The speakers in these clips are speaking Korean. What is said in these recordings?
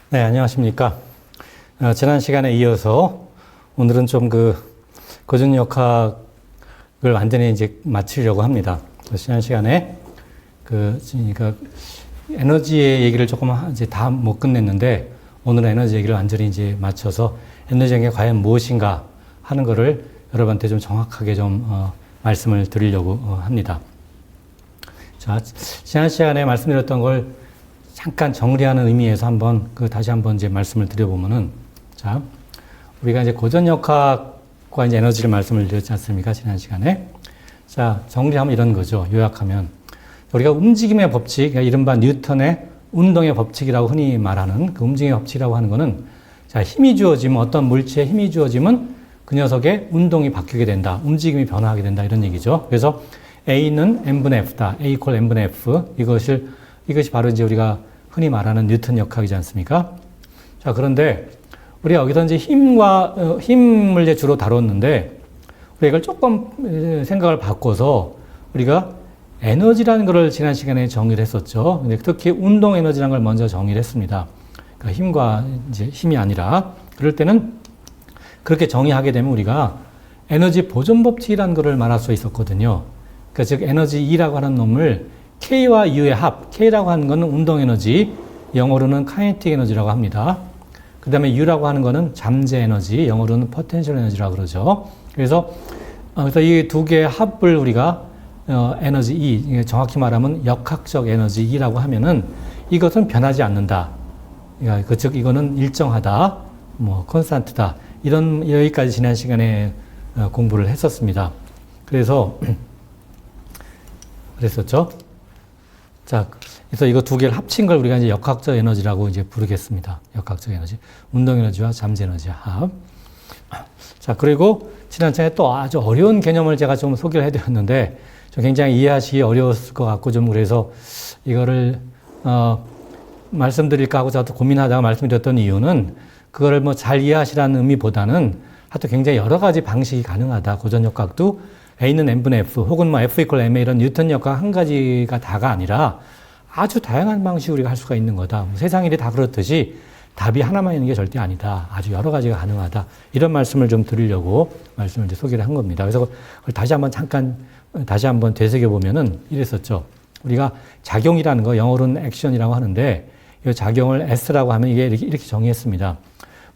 네, 안녕하십니까. 지난 시간에 이어서 오늘은 좀 고전역학을 완전히 이제 마치려고 합니다. 지난 시간에 그러니까 에너지의 얘기를 조금 이제 다 못 끝냈는데 오늘은 에너지 얘기를 완전히 이제 마쳐서 에너지가 과연 무엇인가 하는 거를 여러분한테 좀 정확하게 좀 말씀을 드리려고 합니다. 자, 지난 시간에 말씀드렸던 걸 잠깐 정리하는 의미에서 다시 한번 이제 말씀을 드려보면은, 자, 우리가 이제 고전역학과 이제 에너지를 말씀을 드렸지 않습니까? 지난 시간에. 자, 정리하면 이런 거죠. 요약하면. 우리가 움직임의 법칙, 그러니까 이른바 뉴턴의 운동의 법칙이라고 흔히 말하는 그 움직임의 법칙이라고 하는 거는, 자, 힘이 주어지면, 어떤 물체에 힘이 주어지면 그 녀석의 운동이 바뀌게 된다. 움직임이 변화하게 된다. 이런 얘기죠. 그래서 A는 n분의 F다. A equal n분의 F. 이것이 바로 이제 우리가 흔히 말하는 뉴턴 역학이지 않습니까? 자, 그런데 우리가 여기서 이제 힘을 이제 주로 다뤘는데, 우리가 이걸 조금 생각을 바꿔서 우리가 에너지라는 것을 지난 시간에 정의를 했었죠. 근데 특히 운동 에너지라는 걸 먼저 정의를 했습니다. 그러니까 힘과 이제 힘이 아니라, 그럴 때는 그렇게 정의하게 되면 우리가 에너지 보존 법칙이라는 것을 말할 수 있었거든요. 그러니까 즉 에너지 E라고 하는 놈을 K와 U의 합, K라고 하는 것은 운동 에너지, 영어로는 카이네틱 에너지라고 합니다. 그 다음에 U라고 하는 것은 잠재 에너지, 영어로는 포텐셜 에너지라고 그러죠. 그래서 이 두 개의 합을 우리가 에너지 E, 정확히 말하면 역학적 에너지 E라고 하면은 이것은 변하지 않는다. 그러니까 즉 이거는 일정하다, 콘스탄트다. 여기까지 지난 시간에 공부를 했었습니다. 그랬었죠. 자, 그래서 이거 두 개를 합친 걸 우리가 이제 역학적 에너지라고 이제 부르겠습니다. 역학적 에너지. 운동 에너지와 잠재 에너지의 합. 자, 그리고 지난 시간에 또 아주 어려운 개념을 제가 좀 소개를 해드렸는데, 좀 굉장히 이해하시기 어려웠을 것 같고, 좀 그래서 이거를, 말씀드릴까 하고 저도 고민하다가 말씀드렸던 이유는 그거를 잘 이해하시라는 의미보다는 하여튼 굉장히 여러 가지 방식이 가능하다. 고전역학도 A는 n분의 F 혹은 F equal M의 이런 뉴턴 역학 한 가지가 다가 아니라 아주 다양한 방식으로 우리가 할 수가 있는 거다. 세상 일이 다 그렇듯이 답이 하나만 있는 게 절대 아니다. 아주 여러 가지가 가능하다. 이런 말씀을 좀 드리려고 말씀을 이제 소개를 한 겁니다. 그래서 그걸 다시 한번 되새겨보면은 이랬었죠. 우리가 작용이라는 거, 영어로는 액션이라고 하는데, 이 작용을 S라고 하면 이렇게 정의했습니다.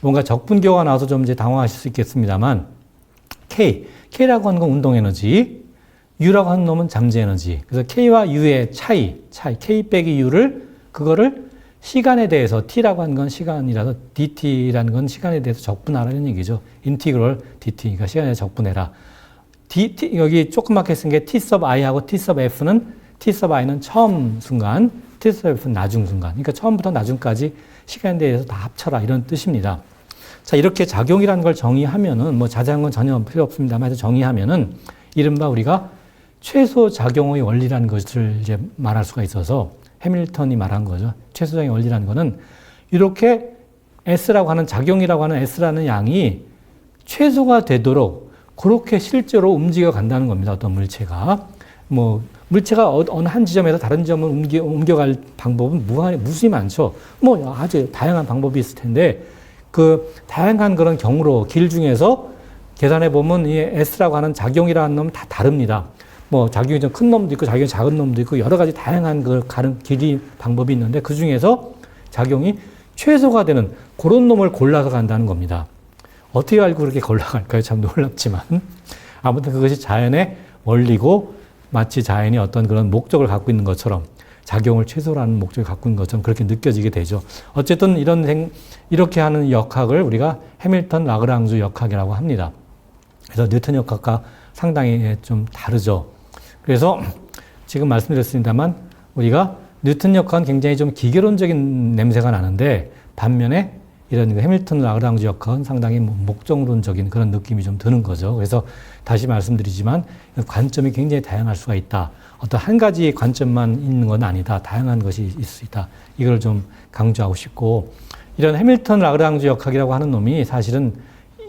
뭔가 적분교가 나와서 좀 이제 당황하실 수 있겠습니다만, K라고 하는 건 운동 에너지, U라고 하는 놈은 잠재 에너지. 그래서 K와 U의 차이, K 빼기 U를, 그거를 시간에 대해서, T라고 하는 건 시간이라서 DT라는 건 시간에 대해서 적분하라는 얘기죠. 인티그럴 DT, 그러니까 시간에 대해서 적분해라. 여기 조그맣게 쓴 게 T sub I하고 T sub F는, T sub I는 처음 순간, T sub F는 나중 순간. 그러니까 처음부터 나중까지 시간에 대해서 다 합쳐라. 이런 뜻입니다. 자, 이렇게 작용이라는 걸 정의하면은, 자세한 건 전혀 필요 없습니다만, 정의하면은, 이른바 우리가 최소 작용의 원리라는 것을 이제 말할 수가 있어서, 해밀턴이 말한 거죠. 최소 작용의 원리라는 거는, 이렇게 S라고 하는, 작용이라고 하는 S라는 양이 최소가 되도록, 그렇게 실제로 움직여 간다는 겁니다. 어떤 물체가. 물체가 어느 한 지점에서 다른 지점을 옮겨갈 방법은 무수히 많죠. 아주 다양한 방법이 있을 텐데, 그 다양한 그런 경우로 길 중에서 계산해 보면 이 S라고 하는 작용이라는 놈은 다 다릅니다. 작용이 좀 큰 놈도 있고 작용이 작은 놈도 있고 여러 가지 다양한 길이 방법이 있는데 그 중에서 작용이 최소가 되는 그런 놈을 골라서 간다는 겁니다. 어떻게 알고 그렇게 골라갈까요? 참 놀랍지만. 아무튼 그것이 자연의 원리고 마치 자연이 어떤 그런 목적을 갖고 있는 것처럼 작용을 최소로 하는 목적을 갖고 있는 것처럼 그렇게 느껴지게 되죠. 어쨌든 이렇게 하는 역학을 우리가 해밀턴 라그랑주 역학이라고 합니다. 그래서 뉴턴 역학과 상당히 좀 다르죠. 그래서 지금 말씀드렸습니다만 우리가 뉴턴 역학은 굉장히 좀 기계론적인 냄새가 나는데 반면에 이런 해밀턴 라그랑주 역학은 상당히 목적론적인 그런 느낌이 좀 드는 거죠. 그래서 다시 말씀드리지만 관점이 굉장히 다양할 수가 있다. 어떤 한 가지 관점만 있는 건 아니다. 다양한 것이 있을 수 있다. 이걸 좀 강조하고 싶고, 이런 해밀턴 라그랑주 역학이라고 하는 놈이 사실은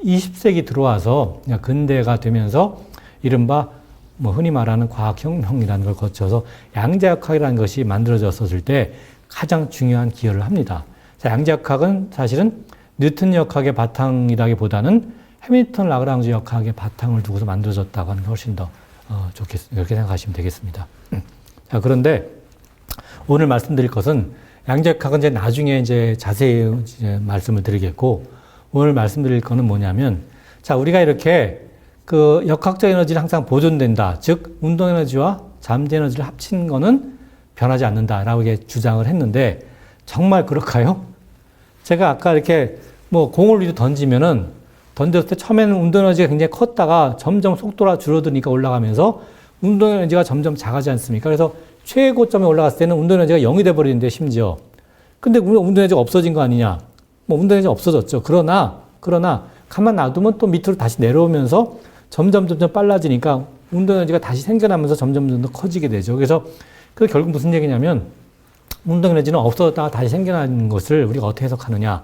20세기 들어와서 근대가 되면서 이른바 흔히 말하는 과학혁명이라는 걸 거쳐서 양자역학이라는 것이 만들어졌을 때 가장 중요한 기여를 합니다. 자, 양자역학은 사실은 뉴턴 역학의 바탕이라기보다는 해밀턴 라그랑주 역학의 바탕을 두고서 만들어졌다고 하는 게 훨씬 더 이렇게 생각하시면 되겠습니다. 자, 그런데 오늘 말씀드릴 것은 양자역학은 이제 나중에 이제 자세히 이제 말씀을 드리겠고, 오늘 말씀드릴 거는 뭐냐면, 자, 우리가 이렇게 그 역학적 에너지는 항상 보존된다. 즉, 운동 에너지와 잠재 에너지를 합친 거는 변하지 않는다라고 이렇게 주장을 했는데, 정말 그럴까요? 제가 아까 이렇게 뭐 공을 위로 던졌을 때 처음에는 운동 에너지가 굉장히 컸다가 점점 속도가 줄어드니까 올라가면서 운동 에너지가 점점 작아지지 않습니까? 그래서 최고점에 올라갔을 때는 운동 에너지가 0이 돼버리는데 심지어. 근데 운동 에너지가 없어진 거 아니냐? 뭐 운동 에너지가 없어졌죠. 그러나 가만 놔두면 또 밑으로 다시 내려오면서 점점 빨라지니까 운동 에너지가 다시 생겨나면서 점점 더 커지게 되죠. 그래서 그 결국 무슨 얘기냐면 운동 에너지는 없어졌다가 다시 생겨나는 것을 우리가 어떻게 해석하느냐?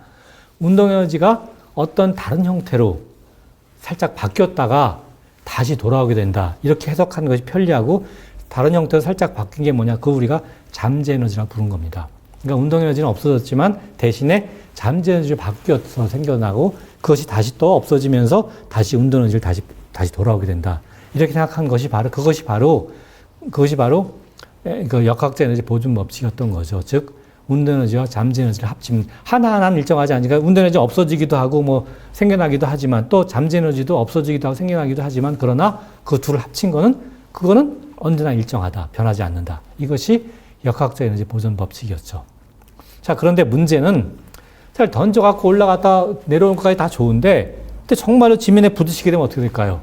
운동 에너지가 어떤 다른 형태로 살짝 바뀌었다가 다시 돌아오게 된다. 이렇게 해석하는 것이 편리하고, 다른 형태로 살짝 바뀐 게 뭐냐? 그걸 우리가 잠재 에너지라고 부른 겁니다. 그러니까 운동 에너지는 없어졌지만 대신에 잠재 에너지로 바뀌어서 생겨나고, 그것이 다시 또 없어지면서 다시 운동 에너지를 다시 돌아오게 된다. 이렇게 생각한 것이 그것이 바로 그 역학적 에너지 보존 법칙이었던 거죠. 즉, 운동 에너지와 잠재 에너지를 합치면 하나하나는 일정하지 않으니까 운동 에너지 없어지기도 하고 뭐 생겨나기도 하지만, 또 잠재 에너지도 없어지기도 하고 생겨나기도 하지만, 그러나 그 둘을 합친 그거는 언제나 일정하다. 변하지 않는다. 이것이 역학적 에너지 보존 법칙이었죠. 자, 그런데 문제는 잘 던져갖고 올라갔다 내려오는 것까지 다 좋은데, 근데 정말로 지면에 부딪히게 되면 어떻게 될까요?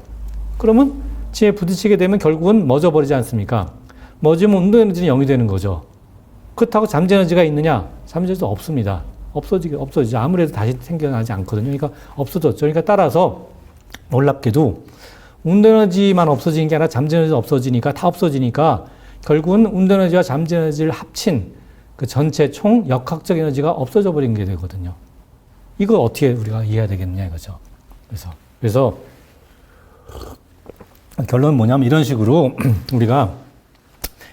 그러면 지면에 부딪히게 되면 결국은 멎어버리지 않습니까? 멎으면 운동 에너지는 0이 되는 거죠. 그렇다고 잠재 에너지가 있느냐? 잠재 에너지도 없습니다. 없어지죠. 아무래도 다시 생겨나지 않거든요. 그러니까 없어졌죠. 그러니까 따라서 놀랍게도 운동 에너지만 없어지는 게 아니라 잠재 에너지도 없어지니까, 다 없어지니까 결국은 운동 에너지와 잠재 에너지를 합친 그 전체 총 역학적 에너지가 없어져 버린 게 되거든요. 이걸 어떻게 우리가 이해해야 되겠느냐 이거죠. 그래서 결론은 뭐냐면 이런 식으로 우리가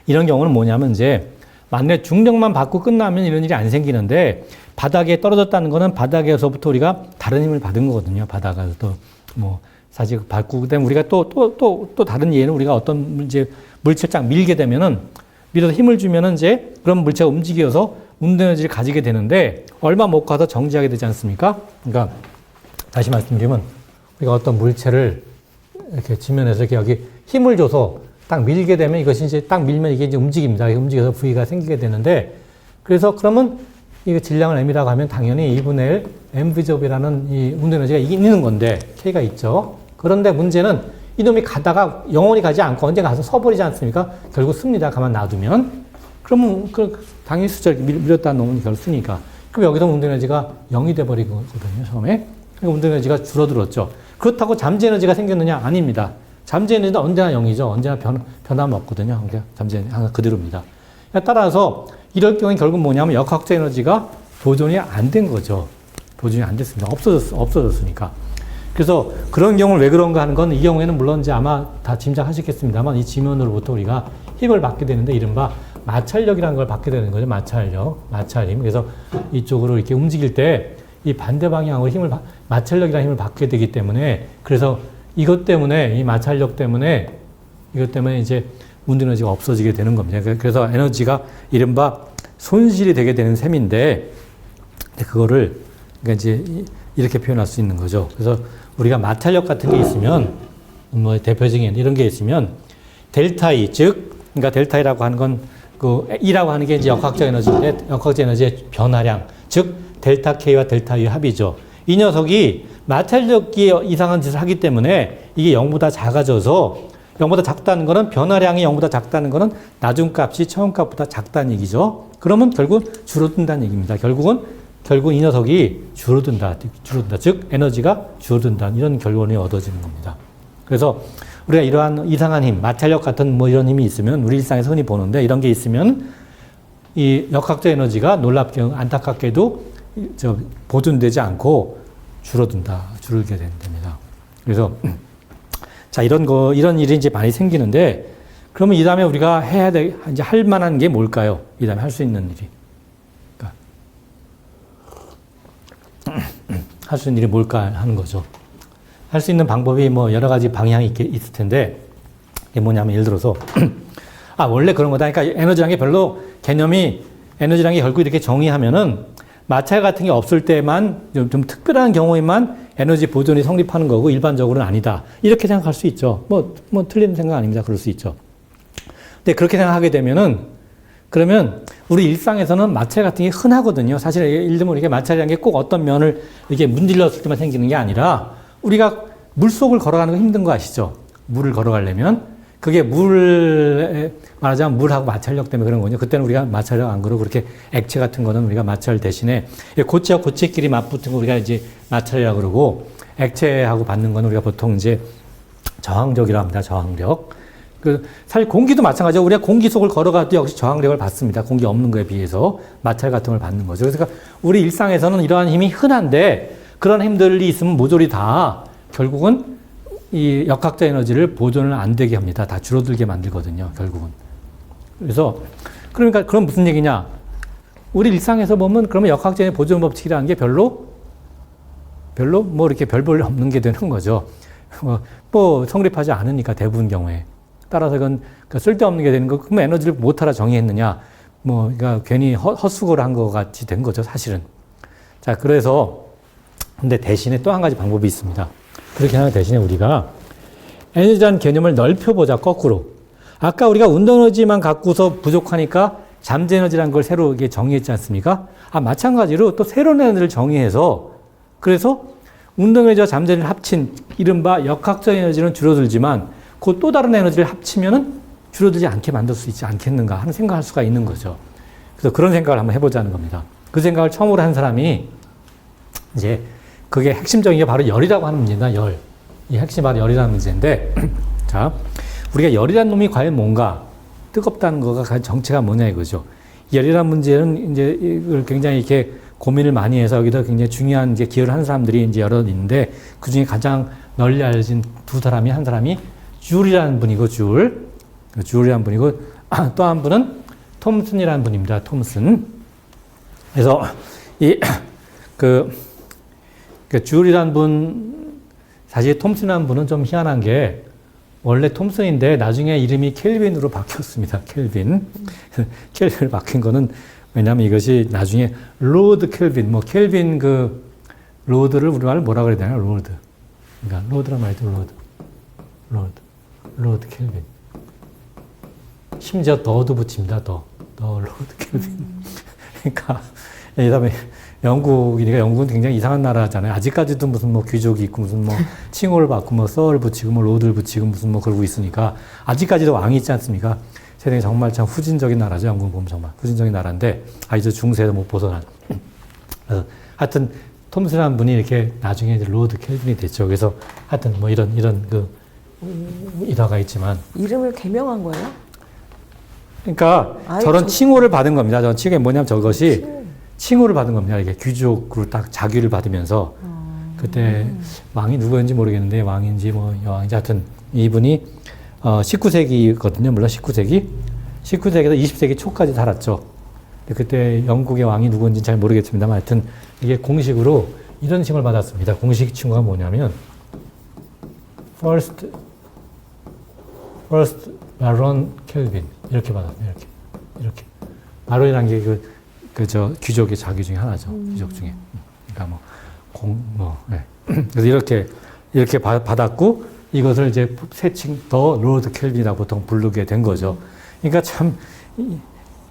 이런 경우는 뭐냐면 이제 만약에 중력만 받고 끝나면 이런 일이 안 생기는데, 바닥에 떨어졌다는 거는 바닥에서부터 우리가 다른 힘을 받은 거거든요. 바닥에서 또 뭐 사실 받고, 그다음에 우리가 또 다른 예는 우리가 어떤 이제 물체를 쫙 밀게 되면은, 밀어서 힘을 주면은 이제 그런 물체가 움직여서 운동 에너지를 가지게 되는데, 얼마 못 가서 정지하게 되지 않습니까? 그러니까 다시 말씀드리면 우리가 어떤 물체를 이렇게 지면에서 이렇게 여기 힘을 줘서 딱 밀게 되면, 이것이 이제 딱 밀면 이게 이제 움직입니다. 움직여서 V가 생기게 되는데, 그래서 그러면 이거 질량을 M이라고 하면 당연히 2분의 1 mv제곱이라는 이 운동 에너지가 있는 건데, K가 있죠. 그런데 문제는 이놈이 가다가 영원히 가지 않고 언제 가서 서버리지 않습니까? 결국 씁니다. 가만 놔두면. 그러면 당연히 수절 밀었다 놓으면 결국 쓰니까. 그럼 여기서 운동 에너지가 0이 돼버리거든요. 처음에. 그러니까 운동 에너지가 줄어들었죠. 그렇다고 잠재 에너지가 생겼느냐? 아닙니다. 잠재 에너지는 언제나 0이죠. 언제나 변함 없거든요. 그러니까 잠재 에너지 항상 그대로입니다. 따라서 이럴 경우에 결국 뭐냐면 역학적 에너지가 보존이 안 된 거죠. 보존이 안 됐습니다. 없어졌으니까. 그래서 그런 경우를 왜 그런가 하는 건, 이 경우에는 물론 이제 아마 다 짐작하시겠습니다만, 이 지면으로부터 우리가 힘을 받게 되는데, 이른바 마찰력이라는 걸 받게 되는 거죠. 마찰힘. 그래서 이쪽으로 이렇게 움직일 때 이 반대 방향으로 마찰력이라는 힘을 받게 되기 때문에, 그래서 이것 때문에 이제 운동 에너지가 없어지게 되는 겁니다. 그래서 에너지가 이른바 손실이 되게 되는 셈인데, 그거를 그러니까 이제 이렇게 표현할 수 있는 거죠. 그래서 우리가 마찰력 같은 게 있으면, 뭐 대표적인 이런 게 있으면 델타 E, 그러니까 델타 E라고 하는 건 그 E라고 하는 게 이제 역학적 에너지인데, 역학적 에너지의 변화량, 즉 델타 K와 델타 U의 합이죠. 이 녀석이 마찰력이 이상한 짓을 하기 때문에 이게 0보다 작아져서, 0보다 작다는 거는, 변화량이 0보다 작다는 거는 나중값이 처음값보다 작다는 얘기죠. 그러면 결국 줄어든다는 얘기입니다. 결국 이 녀석이 줄어든다. 즉 에너지가 줄어든다. 이런 결론이 얻어지는 겁니다. 그래서 우리가 이러한 이상한 힘, 마찰력 같은 뭐 이런 힘이 있으면, 우리 일상에서 흔히 보는데, 이런 게 있으면 이 역학적 에너지가 안타깝게도 보존되지 않고 줄게 됩니다. 그래서 자, 이런 일이 이제 많이 생기는데, 그러면 이 다음에 우리가 이제 할 만한 게 뭘까요? 이 다음에 할 수 있는 일이. 그러니까 할 수 있는 일이 뭘까 하는 거죠. 할 수 있는 방법이 뭐 여러 가지 방향이 있을 텐데, 이게 뭐냐면 예를 들어서, 원래 그런 거다. 그러니까 에너지라는 게 별로 개념이, 에너지라는 게 결국 이렇게 정의하면은 마찰 같은 게 없을 때만 좀 특별한 경우에만 에너지 보존이 성립하는 거고 일반적으로는 아니다. 이렇게 생각할 수 있죠. 뭐 틀린 생각 아닙니다. 그럴 수 있죠. 근데 그렇게 생각하게 되면은 그러면 우리 일상에서는 마찰 같은 게 흔하거든요. 사실 예를 들면 이게 마찰이라는 게 꼭 어떤 면을 이렇게 문질렀을 때만 생기는 게 아니라 우리가 물속을 걸어가는 거 힘든 거 아시죠? 물을 걸어가려면 그게 말하자면 물하고 마찰력 때문에 그런 거거든요. 그때는 우리가 마찰력 안 그러고 그렇게 액체 같은 거는 우리가 마찰 대신에 고체와 고체끼리 맞붙은 거 우리가 이제 마찰이라고 그러고 액체하고 받는 거는 우리가 보통 이제 저항력이라고 합니다. 저항력. 사실 공기도 마찬가지죠. 우리가 공기 속을 걸어가도 역시 저항력을 받습니다. 공기 없는 거에 비해서 마찰 같은 걸 받는 거죠. 그래서 우리 일상에서는 이러한 힘이 흔한데 그런 힘들이 있으면 모조리 다 결국은 이 역학적 에너지를 보존을 안 되게 합니다. 다 줄어들게 만들거든요, 결국은. 그래서, 그러니까, 그럼 무슨 얘기냐? 우리 일상에서 보면, 그러면 역학적 에너지 보존 법칙이라는 게 별로 뭐 이렇게 별 볼 없는 게 되는 거죠. 뭐, 성립하지 않으니까 대부분 경우에. 따라서 그건 쓸데없는 게 되는 거, 그럼 에너지를 못하라 정의했느냐? 뭐, 그러니까 괜히 헛수고를 한 것 같이 된 거죠, 사실은. 자, 그래서, 근데 대신에 또 한 가지 방법이 있습니다. 그렇게 하는 대신에 우리가 에너지라는 개념을 넓혀보자, 거꾸로. 아까 우리가 운동에너지만 갖고서 부족하니까 잠재 에너지라는 걸 새로 이게 정의했지 않습니까? 마찬가지로 또 새로운 에너지를 정의해서 그래서 운동에너지와 잠재 에너지를 합친 이른바 역학적 에너지는 줄어들지만 그 또 다른 에너지를 합치면은 줄어들지 않게 만들 수 있지 않겠는가 하는 생각할 수가 있는 거죠. 그래서 그런 생각을 한번 해보자는 겁니다. 그 생각을 처음으로 한 사람이 이제 그게 핵심적인 게 바로 열이라고 하는 문제입니다. 열. 이 핵심이 바로 열이라는 문제인데, 자, 우리가 열이라는 놈이 과연 뭔가, 뜨겁다는 거가 과연 정체가 뭐냐 이거죠. 열이라는 문제는 이제 이걸 굉장히 이렇게 고민을 많이 해서 여기다 굉장히 중요한 이제 기여를 하는 사람들이 이제 여러 있는데, 그 중에 가장 널리 알려진 두 사람이, 한 사람이 줄이라는 분이고, 줄이라는 분이고, 또 한 분은 톰슨이라는 분입니다. 톰슨. 그래서 줄이라는 분, 사실 톰슨이라는 분은 좀 희한한 게 원래 톰슨인데 나중에 이름이 켈빈으로 바뀌었습니다. 켈빈. 켈빈으로 바뀐 거는 왜냐하면 이것이 나중에 로드 켈빈, 켈빈 로드를 우리말로 뭐라 그래야 되나요? 로드. 그러니까 로드란 말이죠. 로드 켈빈. 심지어 더도 붙입니다. 더 로드 켈빈. 그러니까 그다음에 영국이니까 영국은 굉장히 이상한 나라잖아요. 아직까지도 무슨 귀족이 있고 무슨 칭호를 받고 서를 붙이고 로드를 붙이고 무슨 그러고 있으니까 아직까지도 왕이 있지 않습니까? 세상에 정말 참 후진적인 나라죠. 영국은 보면 정말 후진적인 나라인데 이제 중세에서 못 벗어난. 그래서 하여튼 톰슨이라는 분이 이렇게 나중에 이제 로드 켈빈이 됐죠. 그래서 하여튼 이런 일화가 있지만 이름을 개명한 거예요? 그러니까 저런 칭호를 받은 겁니다. 저런 칭호가 뭐냐면 저것이 칭호를 받은 겁니다. 이게 귀족으로 딱 자규를 받으면서 그때 왕이 누구였는지 모르겠는데 왕인지 여왕인지 하여튼 이분이 19세기거든요. 물론 19세기에서 20세기 초까지 살았죠. 그때 영국의 왕이 누구인지 잘 모르겠습니다만 하여튼 이게 공식으로 이런 칭호를 받았습니다. 공식 칭호가 뭐냐면 First Baron Kelvin 이렇게 받았네요. 이렇게 바론이라는 게 귀족의 자기 중에 하나죠. 귀족 중에. 그러니까 네. 그래서 이렇게 받았고, 이것을 이제 새칭 더 로드 켈빈이라고 보통 부르게 된 거죠. 그러니까 참,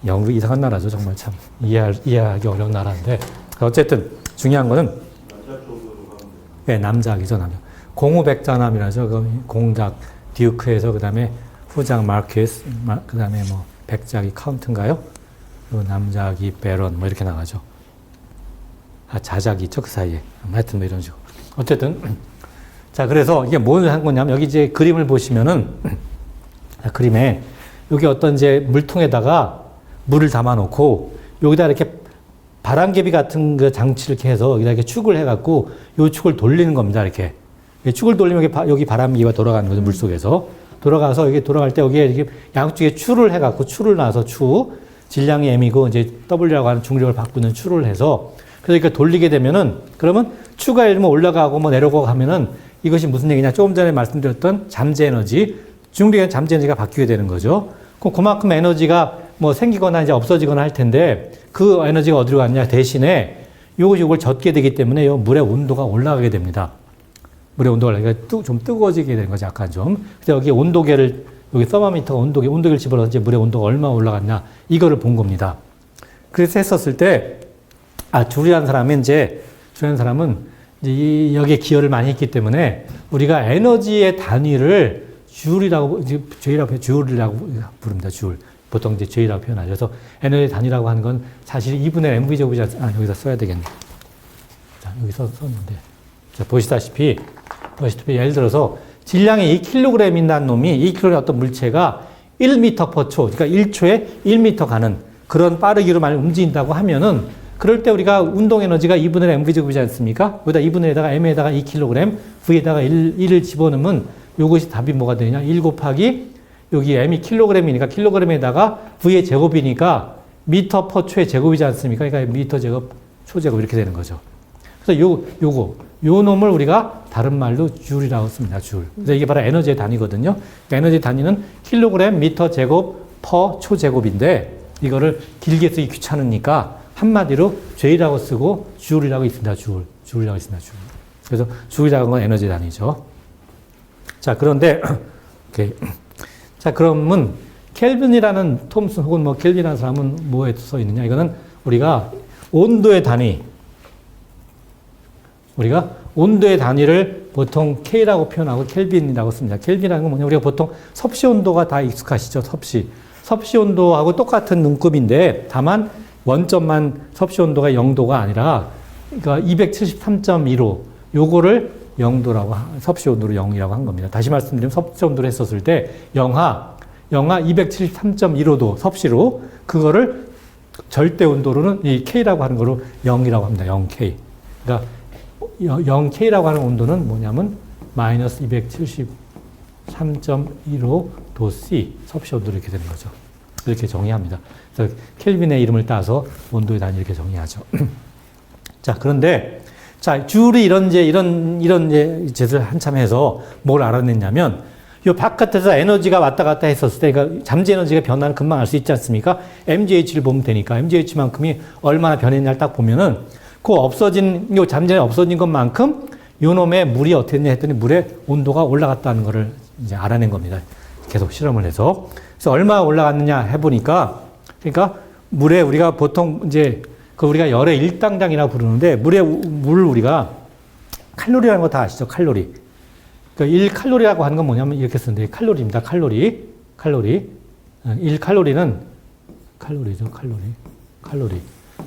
영국이 이상한 나라죠. 정말 참. 이해하기 어려운 나라인데. 어쨌든 중요한 거는, 네, 남작이죠, 남작. 공후백자남이라죠. 공작 듀크에서 그 다음에 후작 마르퀴스, 그 다음에 백작이 카운트인가요? 남작이 베런 이렇게 나가죠. 자작이 있죠, 그 사이에. 하여튼 이런 식으로. 어쨌든 자, 그래서 이게 뭘 한 거냐면 여기 이제 그림을 보시면은 그림에 여기 어떤 이제 물통에다가 물을 담아 놓고 여기다 이렇게 바람개비 같은 그 장치를 이렇게 해서 여기다 이렇게 축을 해갖고 요 축을 돌리는 겁니다. 이렇게 축을 돌리면 여기 바람개비가 돌아가는 거죠. 물 속에서 돌아가서 이게 돌아갈 때 여기에 이렇게 양쪽에 추를 해갖고 추를 놔서 질량이 M이고 이제 W라고 하는 중력을 바꾸는 추를 해서 그래서 이렇게 돌리게 되면은 그러면 추가 예를 들면 올라가고 뭐 내려가고 하면은 이것이 무슨 얘기냐. 조금 전에 말씀드렸던 잠재 에너지, 중력의 잠재 에너지가 바뀌게 되는 거죠. 그럼 그만큼 에너지가 뭐 생기거나 이제 없어지거나 할 텐데 그 에너지가 어디로 갔냐. 대신에 요걸 젓게 되기 때문에 요 물의 온도가 올라가게 됩니다. 물의 온도가 좀 뜨거워지게 되는 거죠. 약간 좀. 그래서 여기 온도계를, 여기 서머미터가 온도계를 집어넣어서 이제 물의 온도가 얼마 올라갔냐. 이거를 본 겁니다. 그래서 했었을 때, 줄이라는 사람은 이제 여기에 기여를 많이 했기 때문에 우리가 에너지의 단위를 줄이라고 부릅니다. 줄. 보통 이제 J라고 표현하죠. 그래서 에너지 단위라고 하는 건 사실 2분의 mv 제곱이지 여기다 써야 되겠네. 자, 여기서 썼는데. 자, 보시다시피 예를 들어서 질량이 2kg인 놈이 2kg의 어떤 물체가 1m/초, 그러니까 1초에 1m 가는 그런 빠르기로 많이 움직인다고 하면은 그럴 때 우리가 운동 에너지가 2분의 mv 제곱이지 않습니까? 여기다 2분의에다가 m에다가 2kg, v에다가 1을 집어넣으면 이것이 답이 뭐가 되느냐? 1 곱하기 여기 m이 킬로그램이니까 킬로그램에다가 v의 제곱이니까 미터/초의 제곱이지 않습니까? 그러니까 미터 제곱, 초 제곱 이렇게 되는 거죠. 그래서 요 놈을 우리가 다른 말로 줄이라고 씁니다. 줄. 그래서 이게 바로 에너지의 단위거든요. 그러니까 에너지 단위는 킬로그램, 미터 제곱, 초 제곱인데 이거를 길게 쓰기 귀찮으니까 한마디로 J라고 쓰고 줄이라고 있습니다. 줄이라고 있습니다. 줄. 그래서 줄이라는 건 에너지 단위죠. 자, 그런데 오케이. 자, 그러면 켈빈이라는 톰슨 혹은 뭐 켈빈이라는 사람은 뭐에 써 있느냐? 이거는 우리가 온도의 단위를 보통 K라고 표현하고 켈빈이라고 씁니다. 켈빈이라는 건 뭐냐? 우리가 보통 섭씨 온도가 다 익숙하시죠? 섭씨 온도하고 똑같은 눈급인데 다만 원점만 섭씨 온도가 0도가 아니라 그러니까 273.15 요거를 0도라고 섭씨 온도로 0이라고 한 겁니다. 다시 말씀드리면 섭씨 온도를 했었을 때 영하 273.15도 섭씨로 그거를 절대 온도로는 이 K라고 하는 거로 0이라고 합니다. 0K. 그러니까 0K라고 하는 온도는 뭐냐면 마이너스 273.15도 C 섭씨 온도로 이렇게 되는 거죠. 이렇게 정의합니다. 그래서 켈빈의 이름을 따서 온도의 단위 이렇게 정의하죠. 자, 그런데 자, 줄이 이런 짓을 한참 해서 뭘 알아냈냐면 이 바깥에서 에너지가 왔다 갔다 했었을 때 그러니까 잠재 에너지가 변화를 금방 알 수 있지 않습니까? MGH를 보면 되니까 MGH만큼이 얼마나 변했냐를 딱 보면은 그 요 잠재에 없어진 것만큼 요 놈의 물이 어떻게 됐냐 했더니 물의 온도가 올라갔다는 거를 이제 알아낸 겁니다. 계속 실험을 해서. 그래서 얼마 올라갔느냐 해보니까 그러니까 물에 우리가 보통 이제 우리가 열의 일당량이라고 부르는데 물을 우리가 칼로리라는 거 다 아시죠? 칼로리. 그러니까 1칼로리라고 하는 건 뭐냐면 이렇게 쓰는데 칼로리입니다. 칼로리. 1칼로리는 칼로리죠. 칼로리.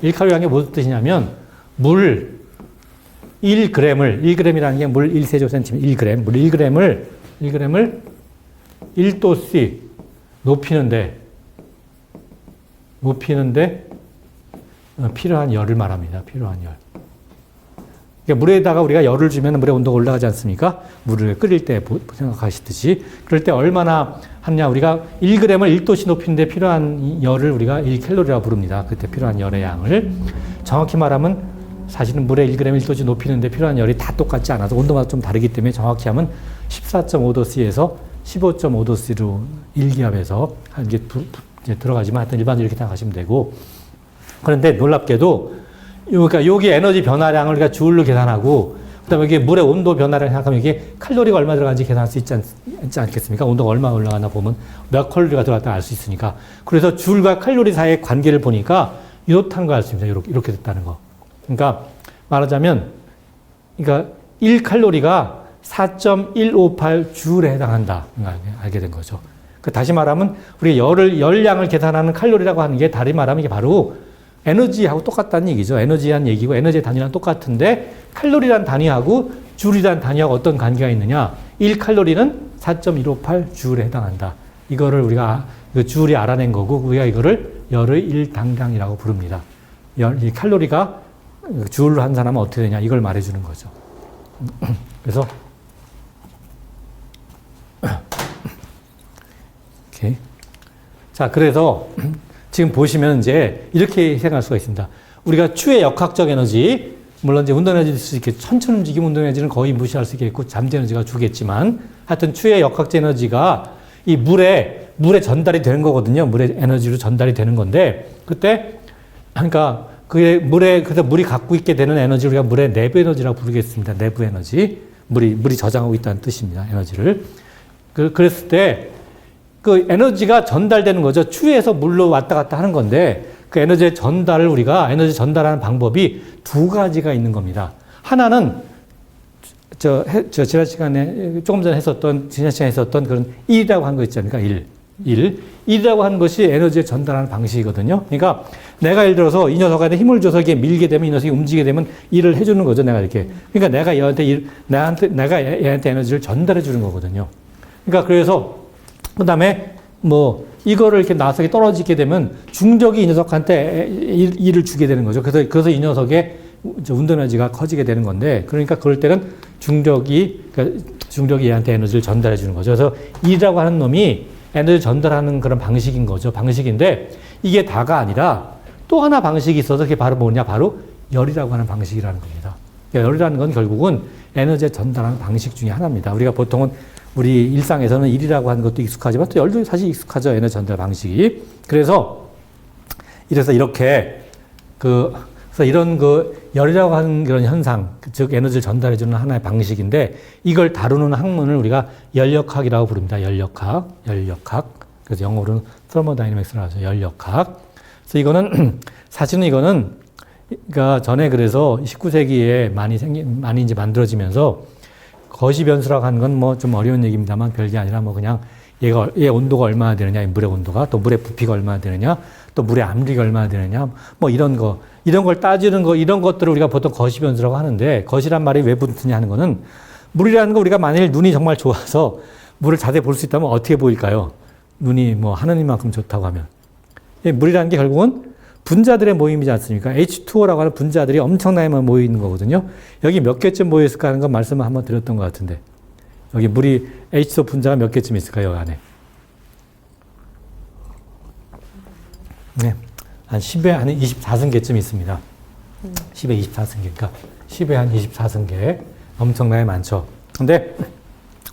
1칼로리라는 게 무슨 뜻이냐면 물 1g이라는 게 물 1세제곱센티미터 1g. 물 1g을 1도씩 높이는데 필요한 열을 말합니다. 필요한 열. 그러니까 물에다가 우리가 열을 주면 물의 온도가 올라가지 않습니까? 물을 끓일 때 생각하시듯이. 그럴 때 얼마나 하느냐. 우리가 1g을 1도씩 높이는데 필요한 열을 우리가 1칼로리라고 부릅니다. 그때 필요한 열의 양을. 정확히 말하면 사실은 물에 1g 1도씩 높이는데 필요한 열이 다 똑같지 않아서 온도마다 좀 다르기 때문에 정확히 하면 14.5도씨에서 15.5도씨로 1기압에서 이게 들어가지만 하여튼 일반적으로 이렇게 생각하시면 되고. 그런데 놀랍게도 그러니까 여기 에너지 변화량을 우리가 줄로 계산하고 그다음에 이게 물의 온도 변화량 생각하면 이게 칼로리가 얼마 들어가는지 계산할 수 있지 않겠습니까? 온도가 얼마 올라가나 보면 몇 칼로리가 들어갔다 알 수 있으니까. 그래서 줄과 칼로리 사이의 관계를 보니까 이렇다는 걸 알 수 있습니다. 이렇게 됐다는 거. 그러니까 말하자면 그러니까 1칼로리가 4.158 줄에 해당한다. 알게 된 거죠. 다시 말하면 우리가 열량을 계산하는 칼로리라고 하는 게 다시 말하면 이게 바로 에너지하고 똑같다는 얘기죠. 에너지한 얘기고 에너지의 단위랑 똑같은데 칼로리란 단위하고 줄이란 단위하고 어떤 관계가 있느냐. 1칼로리는 4.158 줄에 해당한다. 이거를 우리가 줄이 알아낸 거고 우리가 이거를 열의 1당량이라고 부릅니다. 이 칼로리가 줄로 한 사람은 어떻게 되냐 이걸 말해주는 거죠. 그래서 오케이. 자, 그래서 지금 보시면 이제 이렇게 생각할 수가 있습니다. 우리가 추의 역학적 에너지, 물론 이제 운동 에너지도 있을 수 있겠고, 천천히 움직이면 운동 에너지는 거의 무시할 수 있겠고, 잠재 에너지가 주겠지만, 하여튼 추의 역학적 에너지가 이 물에 전달이 되는 거거든요. 물의 에너지로 전달이 되는 건데, 그때, 그러니까, 그래서 물이 갖고 있게 되는 에너지를 우리가 물의 내부 에너지라고 부르겠습니다. 내부 에너지. 물이 저장하고 있다는 뜻입니다. 에너지를. 그랬을 때, 그 에너지가 전달되는 거죠. 추위에서 물로 왔다 갔다 하는 건데, 그 에너지 전달하는 방법이 두 가지가 있는 겁니다. 하나는, 지난 시간에 했었던 그런 1이라고 한 거 있지 않습니까? 1이라고 하는 것이 에너지를 전달하는 방식이거든요. 그러니까 내가 예를 들어서 이 녀석한테 힘을 줘서 이게 밀게 되면 이 녀석이 움직이게 되면 일을 해주는 거죠. 내가 이렇게. 그러니까 내가 얘한테 에너지를 전달해 주는 거거든요. 그러니까 그래서 그다음에 이거를 이렇게 놔서 떨어지게 되면 중력이 이 녀석한테 일을 주게 되는 거죠. 그래서 이 녀석의 운동 에너지가 커지게 되는 건데, 그러니까 그럴 때는 중력이 얘한테 에너지를 전달해 주는 거죠. 그래서 일이라고 하는 놈이 에너지를 전달하는 그런 방식인 거죠. 방식인데, 이게 다가 아니라 또 하나 방식이 있어서 그게 바로 뭐냐? 바로 열이라고 하는 방식이라는 겁니다. 그러니까 열이라는 건 결국은 에너지를 전달하는 방식 중에 하나입니다. 우리가 보통은 우리 일상에서는 일이라고 하는 것도 익숙하지만 또 열도 사실 익숙하죠. 에너지 전달 방식이. 그래서 이렇게 그래서 이런 열이라고 하는 그런 현상, 즉 에너지를 전달해주는 하나의 방식인데, 이걸 다루는 학문을 우리가 열역학이라고 부릅니다. 열역학. 그래서 영어로는 thermodynamics라고 하죠. 열역학. 그래서 사실은 이거는, 그러니까 전에 그래서 19세기에 많이 이제 만들어지면서 거시변수라고 하는 건 좀 어려운 얘기입니다만 별게 아니라 그냥 얘 온도가 얼마나 되느냐, 물의 온도가, 또 물의 부피가 얼마나 되느냐, 또 물의 암비가 얼마나 되느냐, 이런 걸 따지는 이런 것들을 우리가 보통 거시변수라고 하는데, 거시란 말이 왜 붙느냐 하는 거는, 물이라는 거 우리가 만일 눈이 정말 좋아서 물을 자세히 볼 수 있다면 어떻게 보일까요? 눈이 하느님만큼 좋다고 하면. 물이라는 게 결국은 분자들의 모임이지 않습니까? H2O라고 하는 분자들이 엄청나게 모여 있는 거거든요. 여기 몇 개쯤 모여 있을까 하는 건 말씀을 한번 드렸던 것 같은데, 여기 물이 H2O 분자가 몇 개쯤 있을까요? 여기 안에. 네. 한 10에 한 24승계쯤 있습니다. 10에 24승계. 그러니까 10에 한 24승계. 엄청나게 많죠. 근데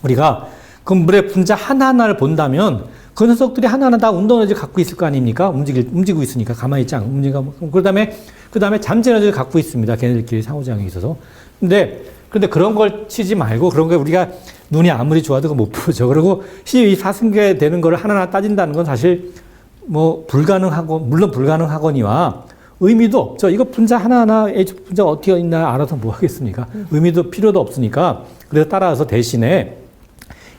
우리가 그 물의 분자 하나하나를 본다면 그 녀석들이 하나하나 다 운동 에너지를 갖고 있을 거 아닙니까? 움직이고 있으니까 가만히 있지 않고 그 다음에 잠재 에너지를 갖고 있습니다. 걔네들끼리 상호작용이 있어서. 근데 그런 걸 치지 말고, 그런 걸 우리가 눈이 아무리 좋아도 그거 못 보죠. 그리고 12사승계 되는 걸 하나하나 따진다는 건 사실 물론 불가능하거니와 의미도 없죠. 이거 분자 하나하나 H 분자가 어떻게 있나 알아서 뭐 하겠습니까? 의미도 필요도 없으니까. 그래서 따라서 대신에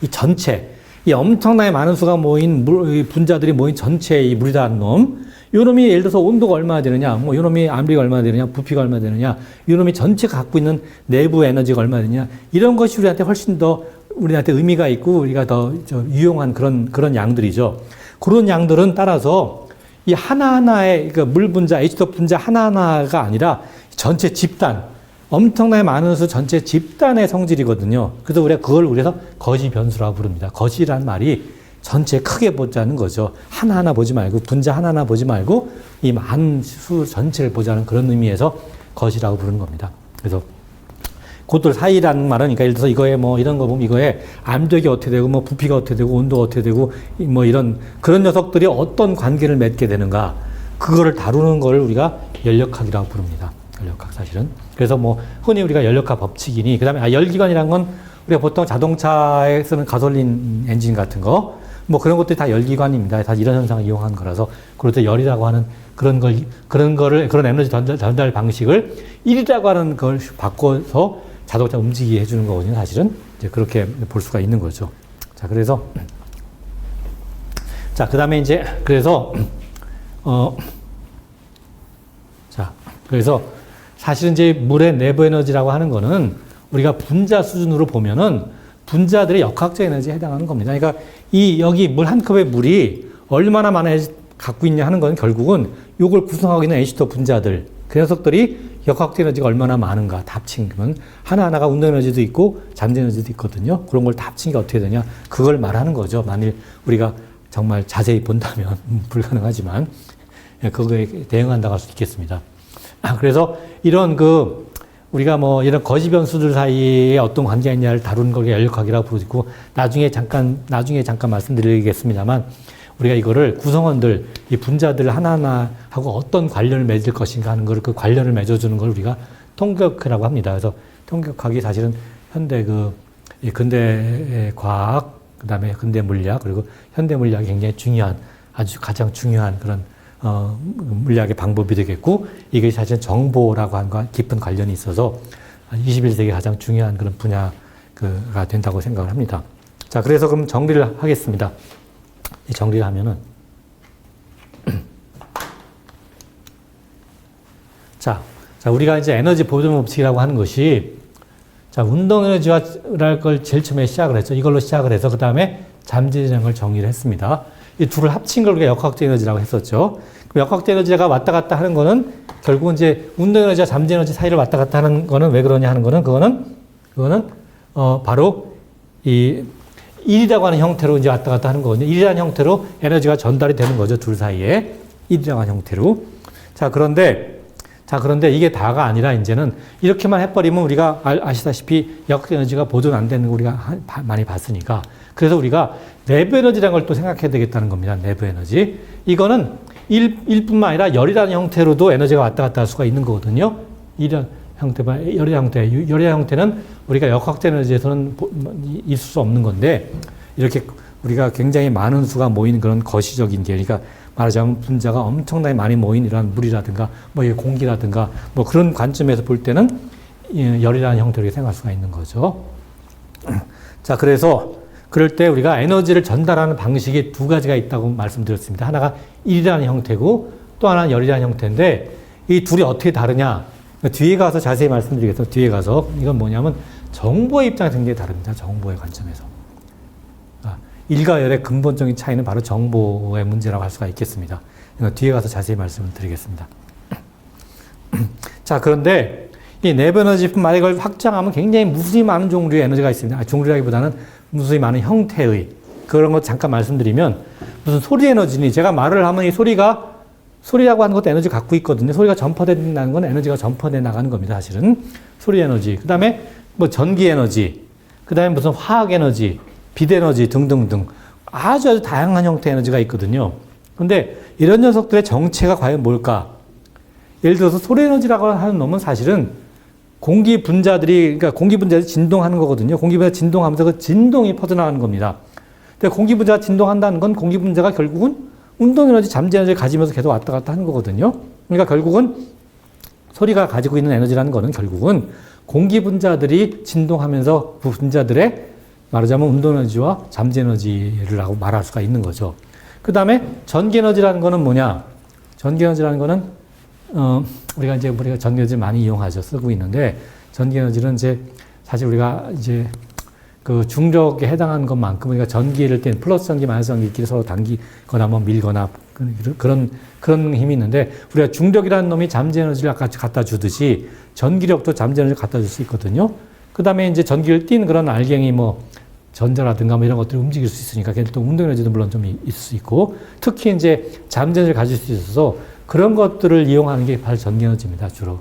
이 전체, 이 엄청나게 많은 수가 모인 분자들이 모인 전체의 이 물이라는 놈, 요 놈이 예를 들어서 온도가 얼마나 되느냐, 요 놈이 암비가 얼마나 되느냐, 부피가 얼마나 되느냐, 요 놈이 전체가 갖고 있는 내부 에너지가 얼마나 되느냐, 이런 것이 우리한테 의미가 있고 우리가 더 유용한 그런 양들이죠. 그런 양들은 따라서 이 하나하나의, 그러니까 물 분자, H2O 분자 하나하나가 아니라 전체 집단, 엄청나게 많은 수 전체 집단의 성질이거든요. 그래서 그래서 거시 변수라고 부릅니다. 거시라는 말이 전체 크게 보자는 거죠. 하나하나 보지 말고, 분자 하나하나 보지 말고, 이 많은 수 전체를 보자는 그런 의미에서 거시라고 부르는 겁니다. 그래서 그들 사이라는 말은, 그러니까 예를 들어서 이거에 이런 거 보면 이거에 암벽이 어떻게 되고, 부피가 어떻게 되고, 온도가 어떻게 되고, 그런 녀석들이 어떤 관계를 맺게 되는가, 그거를 다루는 걸 우리가 열역학이라고 부릅니다. 열역학 사실은. 그래서 흔히 우리가 열역학 법칙이니, 그 다음에 열기관이라는 건 우리가 보통 자동차에 쓰는 가솔린 엔진 같은 거, 그런 것들이 다 열기관입니다. 다 이런 현상을 이용한 거라서, 그럴 때 열이라고 하는 그런 에너지 전달 방식을 1이라고 하는 걸 바꿔서 자동차 움직이게 해주는 거거든요, 사실은. 이제 그렇게 볼 수가 있는 거죠. 자, 그래서, 그 다음에 그래서 사실은 이제 물의 내부 에너지라고 하는 거는 우리가 분자 수준으로 보면은 분자들의 역학적 에너지에 해당하는 겁니다. 그러니까 여기 물 한 컵의 물이 얼마나 많이 갖고 있냐 하는 건 결국은 요걸 구성하고 있는 H2O 분자들, 그 녀석들이 역학적 에너지가 얼마나 많은가 다 합치면 하나하나가 운동 에너지도 있고 잠재 에너지도 있거든요. 그런 걸 다 합친 게 어떻게 되냐, 그걸 말하는 거죠. 만일 우리가 정말 자세히 본다면 불가능하지만 그거에 대응한다고 할 수 있겠습니다. 그래서 이런 우리가 뭐 이런 거시 변수들 사이에 어떤 관계가 있냐를 다루는 걸 연력학이라고 부르고 나중에 잠깐 말씀드리겠습니다만 우리가 이거를 구성원들, 이 분자들 하나하나 하고 어떤 관련을 맺을 것인가 하는 걸 그 관련을 맺어주는 걸 우리가 통계학이라고 합니다. 그래서 통계학이 사실은 이 근대 과학, 그 다음에 근대 물리학, 그리고 현대 물리학이 굉장히 중요한, 아주 가장 중요한 그런, 물리학의 방법이 되겠고, 이게 사실 정보라고 하는 것 깊은 관련이 있어서 21세기 가장 중요한 그런 분야가 된다고 생각을 합니다. 자, 그래서 그럼 정리를 하겠습니다. 이 정리를 하면은, 자, 우리가 이제 에너지 보존 법칙이라고 하는 것이, 자, 운동 에너지화랄 걸 제일 처음에 시작을 했죠. 이걸로 시작을 해서 그 다음에 잠재 에너지를 정의를 했습니다. 이 둘을 합친 걸 우리가 역학적 에너지라고 했었죠. 그럼 역학적 에너지가 왔다 갔다 하는 거는 결국은 이제 운동 에너지와 잠재 에너지 사이를 왔다 갔다 하는 거는 왜 그러냐 하는 거는 그거는 바로 이 1이라고 하는 형태로 이제 왔다 갔다 하는 거거든요. 1이라는 형태로 에너지가 전달이 되는 거죠. 둘 사이에. 1이라고 하는 형태로. 자, 그런데 이게 다가 아니라 이제는 이렇게만 해버리면 우리가 아시다시피 역학 에너지가 보존 안 되는 거 우리가 많이 봤으니까. 그래서 우리가 내부 에너지라는 걸 또 생각해야 되겠다는 겁니다. 내부 에너지. 이거는 1뿐만 아니라 열이라는 형태로도 에너지가 왔다 갔다 할 수가 있는 거거든요. 이런 열이라는 형태는 우리가 역학적 에너지에서는 있을 수 없는 건데, 이렇게 우리가 굉장히 많은 수가 모이는 그런 거시적인 게, 그러니까 말하자면 분자가 엄청나게 많이 모인 이러한 물이라든가, 뭐 공기라든가, 뭐 그런 관점에서 볼 때는 열이라는 형태로 생각할 수가 있는 거죠. 자, 그래서 그럴 때 우리가 에너지를 전달하는 방식이 두 가지가 있다고 말씀드렸습니다. 하나가 1이라는 형태고 또 하나는 열이라는 형태인데 이 둘이 어떻게 다르냐? 뒤에 가서 자세히 말씀드리겠습니다. 뒤에 가서 이건 뭐냐면 정보의 입장에서 굉장히 다릅니다. 정보의 관점에서. 1과 열의 근본적인 차이는 바로 정보의 문제라고 할 수가 있겠습니다. 뒤에 가서 자세히 말씀을 드리겠습니다. 자, 그런데 이 내부 에너지뿐만 아니라 이걸 확장하면 굉장히 무수히 많은 종류의 에너지가 있습니다. 종류라기보다는 무수히 많은 형태의 그런 것 잠깐 말씀드리면 무슨 소리 에너지니 제가 말을 하면 이 소리라고 하는 것도 에너지 갖고 있거든요. 소리가 전파된다는 건 에너지가 전파돼 나가는 겁니다. 사실은 소리 에너지. 그 다음에 뭐 전기 에너지. 그 다음에 무슨 화학 에너지. 빛 에너지 등등등 아주 다양한 형태의 에너지가 있거든요. 그런데 이런 녀석들의 정체가 과연 뭘까? 예를 들어서 소리 에너지라고 하는 놈은 사실은 공기 분자들이 진동하는 거거든요. 공기 분자가 진동하면서 그 진동이 퍼져나가는 겁니다. 근데 공기 분자가 진동한다는 건 공기 분자가 결국은 운동 에너지, 잠재 에너지를 가지면서 계속 왔다 갔다 하는 거거든요. 그러니까 결국은 소리가 가지고 있는 에너지라는 거는 결국은 공기 분자들이 진동하면서 그 분자들의 말하자면 운동 에너지와 잠재 에너지를 하고 말할 수가 있는 거죠. 그 다음에 전기 에너지라는 거는 뭐냐? 전기 에너지라는 거는, 우리가 전기 에너지를 많이 이용하죠. 쓰고 있는데, 전기 에너지는 사실 우리가 그 중력에 해당하는 것만큼 우리가 전기를 땐 플러스 전기, 마이너스 전기끼리 서로 당기거나 뭐 밀거나 그런 힘이 있는데, 우리가 중력이라는 놈이 잠재 에너지를 아까 갖다 주듯이 전기력도 잠재 에너지를 갖다 줄 수 있거든요. 그 다음에 전기를 띤 그런 알갱이 전자라든가 이런 것들이 움직일 수 있으니까 또 운동 에너지도 물론 좀 있을 수 있고 특히 잠재 에너지를 가질 수 있어서 그런 것들을 이용하는 게 바로 전기 에너지입니다. 주로.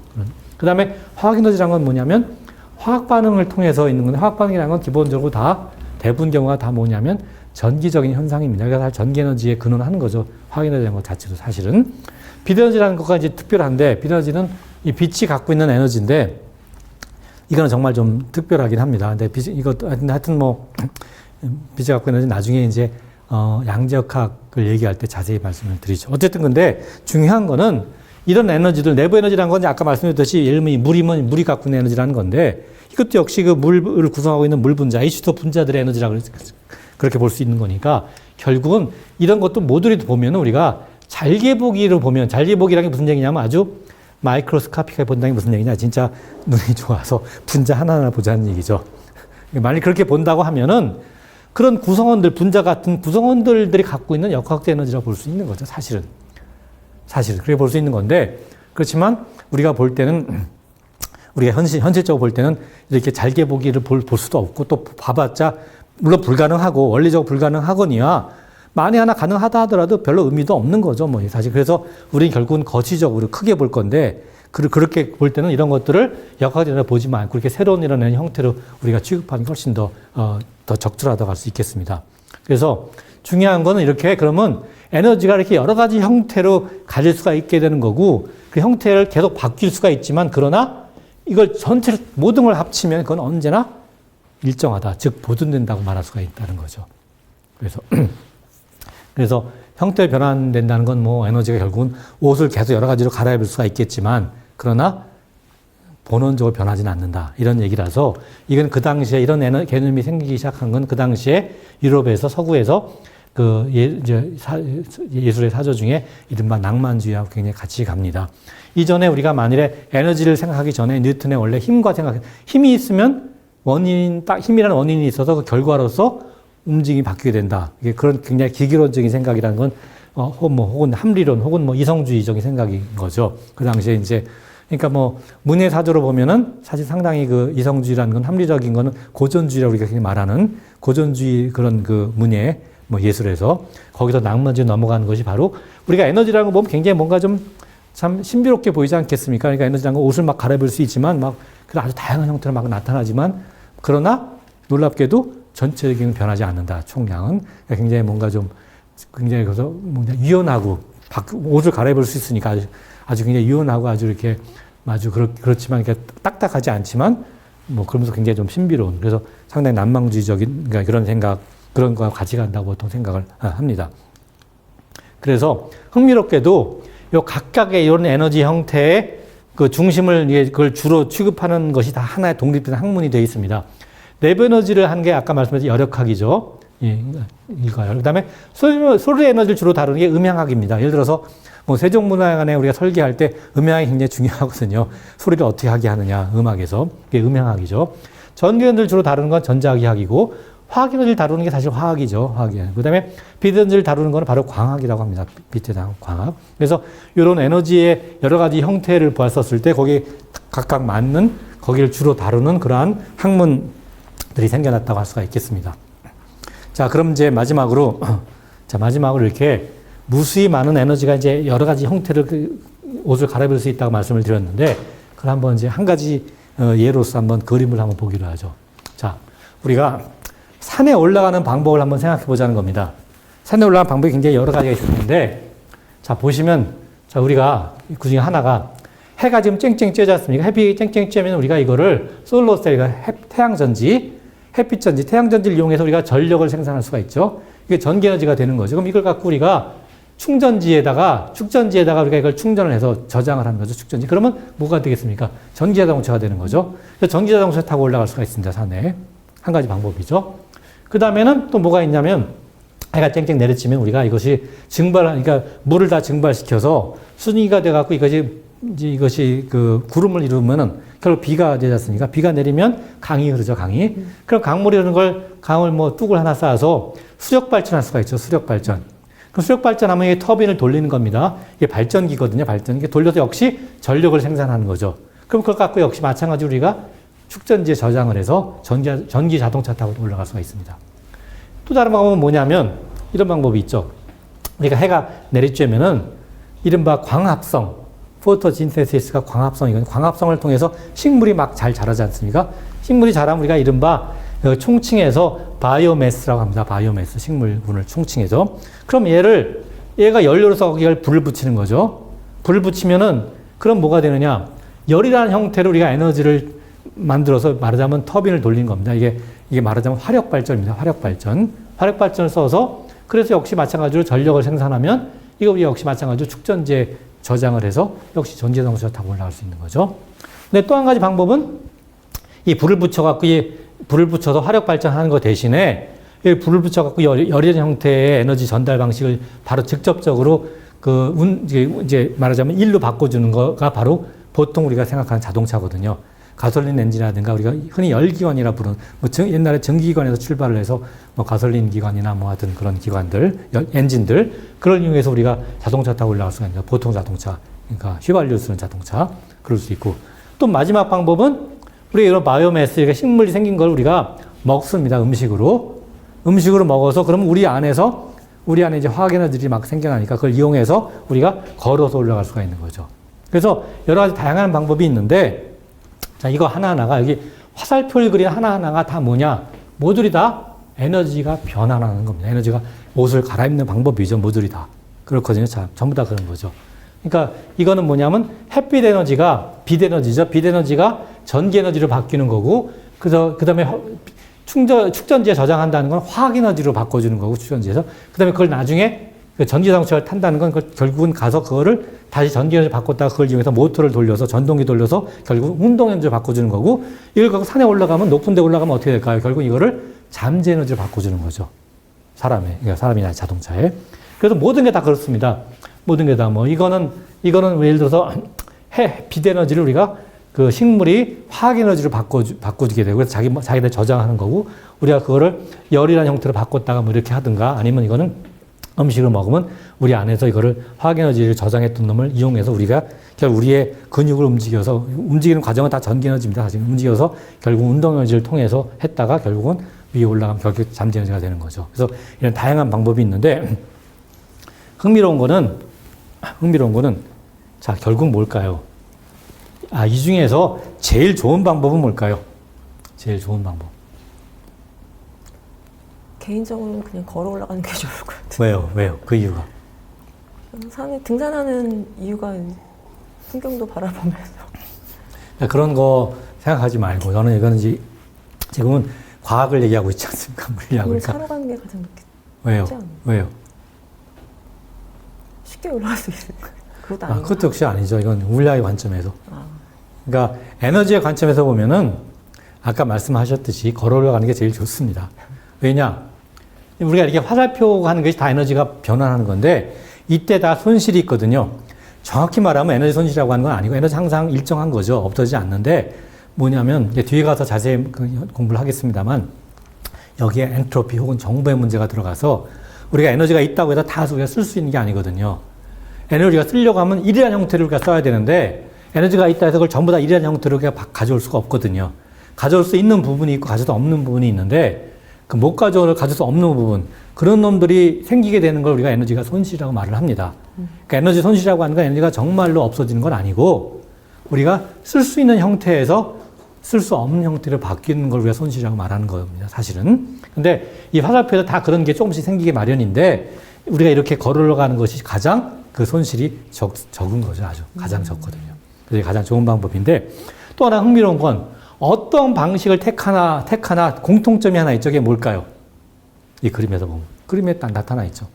그 다음에 화학 에너지라는 건 뭐냐면 화학 반응을 통해서 있는 건데 화학 반응이라는 건 기본적으로 대부분 경우가 다 뭐냐면 전기적인 현상입니다. 그래서 전기 에너지에 근원하는 거죠. 화학 에너지라는 것 자체도 사실은. 빛 에너지라는 것과 특별한데 빛 에너지는 이 빛이 갖고 있는 에너지인데 이거는 정말 좀 특별하긴 합니다. 근데 하여튼 빛이 갖고 있는 에너지 나중에 양자역학을 얘기할 때 자세히 말씀을 드리죠. 어쨌든 근데 중요한 거는 이런 에너지들, 내부 에너지라는 건 아까 말씀드렸듯이 예를 들면 물이면 물이 갖고 있는 에너지라는 건데 이것도 역시 그 물을 구성하고 있는 물 분자, H2O 분자들의 에너지라고 그렇게 볼 수 있는 거니까 결국은 이런 것도 모듈이 보면 우리가 잘게 보기로 보면 잘게 보기라는 게 무슨 얘기냐면 아주 마이크로스코픽하게 본다는 게 무슨 얘기냐. 진짜 눈이 좋아서 분자 하나하나 보자는 얘기죠. 만약 그렇게 본다고 하면은 그런 구성원들, 분자 같은 구성원들이 갖고 있는 역학적 에너지라고 볼 수 있는 거죠. 사실은. 그렇게 볼 수 있는 건데 그렇지만 우리가 볼 때는 우리가 현실적으로 볼 때는 이렇게 잘게 보기를 볼 수도 없고 또 봐봤자 물론 불가능하고 원리적으로 불가능하거니와 만에 하나 가능하다 하더라도 별로 의미도 없는 거죠. 사실. 그래서 우리는 결국은 거시적으로 크게 볼 건데 그렇게 볼 때는 이런 것들을 역학적으로 보지 말고 이렇게 새로운 이런 형태로 우리가 취급하는 게 훨씬 더 적절하다고 할 수 있겠습니다. 그래서 중요한 거는 이렇게 그러면 에너지가 이렇게 여러 가지 형태로 가질 수가 있게 되는 거고 그 형태를 계속 바뀔 수가 있지만 그러나 이걸 전체를 모든 걸 합치면 그건 언제나 일정하다. 즉 보존된다고 말할 수가 있다는 거죠. 그래서 형태 변환된다는 건 뭐 에너지가 결국은 옷을 계속 여러 가지로 갈아입을 수가 있겠지만 그러나 본원적으로 변하지는 않는다. 이런 얘기라서 이건 그 당시에 이런 개념이 생기기 시작한 건 그 당시에 유럽에서 서구에서 그 예술의 사조 중에 이른바 낭만주의하고 굉장히 같이 갑니다. 이전에 우리가 만일에 에너지를 생각하기 전에 뉴턴의 원래 힘이 있으면 힘이라는 원인이 있어서 그 결과로서 움직임이 바뀌게 된다. 이게 그런 굉장히 기기론적인 생각이라는 건 혹은 합리론 혹은 뭐 이성주의적인 생각인 거죠. 그 당시에 이제 그러니까 뭐 문예 사조로 보면은 사실 상당히 그 이성주의라는 건 합리적인 거는 고전주의라고 우리가 말하는 고전주의 그런 그 문예 뭐 예술에서 거기서 낭만주의 넘어가는 것이 바로 우리가 에너지라는 거 보면 굉장히 뭔가 좀 참 신비롭게 보이지 않겠습니까? 그러니까 에너지라는 거 옷을 막 갈아입을 수 있지만 막 아주 다양한 형태로 막 나타나지만 그러나 놀랍게도 전체적인 변하지 않는다. 총량은 굉장히 뭔가 좀 굉장히 그래서 뭔가 유연하고 옷을 갈아입을 수 있으니까 아주 굉장히 유연하고 아주 이렇게 아주 그렇지만 이렇게 딱딱하지 않지만 뭐 그러면서 굉장히 좀 신비로운 그래서 상당히 낭만주의적인 그러니까 그런 생각 그런 거와 같이 간다고 보통 생각을 합니다. 그래서 흥미롭게도 요 각각의 이런 에너지 형태의 그 중심을 그걸 주로 취급하는 것이 다 하나의 독립된 학문이 되어 있습니다. 내부 에너지를 한 게 아까 말씀드린 열역학이죠. 예, 이거요. 그다음에 소리 에너지를 주로 다루는 게 음향학입니다. 예를 들어서 뭐 세종문화회관에 우리가 설계할 때 음향이 굉장히 중요하거든요. 소리를 어떻게 하게 하느냐 음악에서 그게 음향학이죠. 전기 에너지를 주로 다루는 건 전자기학이고 화학 에너지를 다루는 게 사실 화학이죠. 화학이에요. 그다음에 빛 에너지를 다루는 거는 바로 광학이라고 합니다. 빛에 대한 광학. 그래서 이런 에너지의 여러 가지 형태를 보았었을 때 거기에 각각 맞는 거기를 주로 다루는 그러한 학문들이 생겨났다고 할 수가 있겠습니다. 자, 그럼 이제 마지막으로 이렇게 무수히 많은 에너지가 이제 여러 가지 형태를 옷을 갈아입을 수 있다고 말씀을 드렸는데 그걸 한번 이제 한 가지 예로서 한번 그림을 한번 보기로 하죠. 자, 우리가 산에 올라가는 방법을 한번 생각해 보자는 겁니다. 산에 올라가는 방법이 굉장히 여러 가지가 있을 텐데, 자, 보시면, 자, 우리가 그 중에 하나가 해가 지금 쨍쨍 쬐지 않습니까? 햇빛이 쨍쨍 쬐면 우리가 이거를 솔로셀, 태양전지, 햇빛전지, 태양전지를 이용해서 우리가 전력을 생산할 수가 있죠. 이게 전기에너지가 되는 거죠. 그럼 이걸 갖고 우리가 축전지에다가 우리가 이걸 충전을 해서 저장을 하는 거죠. 축전지. 그러면 뭐가 되겠습니까? 전기자동차가 되는 거죠. 그래서 전기자동차 타고 올라갈 수가 있습니다. 산에. 한 가지 방법이죠. 그 다음에는 또 뭐가 있냐면 해가 쨍쨍 내리치면 우리가 이것이 그러니까 물을 다 증발시켜서 순위가 돼갖고 이것이 그 구름을 이루면은 결국 비가 되지 않습니까? 비가 내리면 강이 흐르죠, 강이. 그럼 강물이 흐르는 강을 뭐 뚝을 하나 쌓아서 수력 발전할 수가 있죠, 수력 발전. 그럼 수력 발전하면 이게 터빈을 돌리는 겁니다. 이게 발전기거든요, 발전기. 돌려서 역시 전력을 생산하는 거죠. 그럼 그걸 갖고 역시 마찬가지로 우리가 축전지에 저장을 해서 전기 자동차 타고 올라갈 수가 있습니다. 또 다른 방법은 뭐냐면 이런 방법이 있죠. 그러니까 해가 내리쬐면은 이른바 광합성, 포토신테시스가 광합성이거든요. 광합성을 통해서 식물이 막 잘 자라지 않습니까? 식물이 자라면 우리가 이른바 총칭해서 바이오매스라고 합니다. 바이오매스, 식물군을 총칭해서. 그럼 얘가 연료로서 거기에 불을 붙이는 거죠. 불을 붙이면은 그럼 뭐가 되느냐? 열이라는 형태로 우리가 에너지를 만들어서 말하자면 터빈을 돌린 겁니다. 이게 말하자면 화력발전입니다. 화력발전을 써서 그래서 역시 마찬가지로 전력을 생산하면 이거 역시 마찬가지로 축전지에 저장을 해서 역시 전기자동차 타고 올라갈 수 있는 거죠. 근데 또 한 가지 방법은 이 불을 붙여서 화력발전하는 것 대신에 이 불을 붙여갖고 열이라는 형태의 에너지 전달 방식을 바로 직접적으로 이제 말하자면 일로 바꿔주는 거가 바로 보통 우리가 생각하는 자동차거든요. 가솔린 엔진이라든가 우리가 흔히 열기관이라 부르는 옛날에 전기기관에서 출발을 해서 가솔린 기관이나 하여튼 그런 기관들, 엔진들 그걸 이용해서 우리가 자동차 타고 올라갈 수가 있습니다. 보통 자동차, 그러니까 휘발유 쓰는 자동차 그럴 수 있고 또 마지막 방법은 우리가 이런 바이오매스, 그러니까 식물이 생긴 걸 우리가 먹습니다. 음식으로 먹어서 그러면 우리 안에 이제 화학에너지들이 막 생겨나니까 그걸 이용해서 우리가 걸어서 올라갈 수가 있는 거죠. 그래서 여러 가지 다양한 방법이 있는데, 자, 이거 하나하나가 여기 화살표를 그린 하나하나가 다 뭐냐? 모듈이 다 에너지가 변화하는 겁니다. 에너지가 옷을 갈아입는 방법이죠. 모듈이 다. 그렇거든요. 자, 전부 다 그런 거죠. 그러니까 이거는 뭐냐면 햇빛 에너지가 빛 에너지죠. 빛 에너지가 전기 에너지로 바뀌는 거고, 그 다음에 축전지에 저장한다는 건 화학 에너지로 바꿔주는 거고, 축전지에서. 그 다음에 그걸 나중에 그 전기 자동차를 탄다는 건 결국은 가서 그거를 다시 전기 에너지를 바꿨다가 그걸 이용해서 모터를 돌려서 전동기 돌려서 결국 운동 에너지를 바꿔주는 거고, 이걸 갖고 산에 올라가면, 높은 데 올라가면 어떻게 될까요? 결국 이거를 잠재 에너지를 바꿔주는 거죠. 그러니까 사람이나 자동차에. 그래서 모든 게 다 그렇습니다. 모든 게 다 뭐, 이거는 예를 들어서 빛 에너지를 우리가 그 식물이 화학 에너지로 바꿔주게 되고, 그래서 자기들 저장하는 거고, 우리가 그거를 열이라는 형태로 바꿨다가 뭐 이렇게 하든가, 아니면 이거는 음식을 먹으면 우리 안에서 이거를 화학 에너지를 저장했던 놈을 이용해서 우리가 결국 우리의 근육을 움직여서, 움직이는 과정은 다 전기 에너지입니다. 사실 움직여서 결국 운동 에너지를 통해서 했다가 결국은 위에 올라가면 결국 잠재 에너지가 되는 거죠. 그래서 이런 다양한 방법이 있는데, 흥미로운 거는 자, 결국 뭘까요? 아, 이 중에서 제일 좋은 방법은 뭘까요? 제일 좋은 방법. 개인적으로는 그냥 걸어 올라가는 게 좋을 것 같아요. 왜요? 그 이유가? 산에 등산하는 이유가 풍경도 바라보면서. 그런 거 생각하지 말고, 저는 이거는 지금은 과학을 얘기하고 있지 않습니까? 물리학을. 사러 가는 게 가장 왜요? 왜요? 쉽게 올라갈 수 있어요. 그것도 역시 아니죠. 이건 물리학의 관점에서. 그러니까 에너지의 관점에서 보면은 아까 말씀하셨듯이 걸어 올라가는 게 제일 좋습니다. 왜냐? 우리가 이렇게 화살표 하는 것이 다 에너지가 변화하는 건데, 이때 다 손실이 있거든요. 정확히 말하면 에너지 손실이라고 하는 건 아니고, 에너지 항상 일정한 거죠. 없어지지 않는데, 뭐냐면, 뒤에 가서 자세히 공부를 하겠습니다만, 여기에 엔트로피 혹은 정보의 문제가 들어가서, 우리가 에너지가 있다고 해서 다 우리가 쓸 수 있는 게 아니거든요. 에너지가 쓰려고 하면 일이라는 형태를 우리가 써야 되는데, 에너지가 있다 해서 그걸 전부 다 일이라는 형태로 우리가 가져올 수가 없거든요. 가져올 수 있는 부분이 있고, 가져올 수 없는 부분이 있는데, 그 못 가져올 수 없는 부분, 그런 놈들이 생기게 되는 걸 우리가 에너지가 손실이라고 말을 합니다. 그러니까 에너지 손실이라고 하는 건 에너지가 정말로 없어지는 건 아니고, 우리가 쓸 수 있는 형태에서 쓸 수 없는 형태로 바뀌는 걸 우리가 손실이라고 말하는 겁니다, 사실은. 근데 이 화살표에서 다 그런 게 조금씩 생기게 마련인데, 우리가 이렇게 걸어가는 것이 가장 그 손실이 적은 거죠, 아주. 가장 적거든요. 그래서 가장 좋은 방법인데, 또 하나 흥미로운 건, 어떤 방식을 택하나 공통점이 하나 있죠. 그게 뭘까요? 이 그림에서 보면. 그림에 딱 나타나 있죠.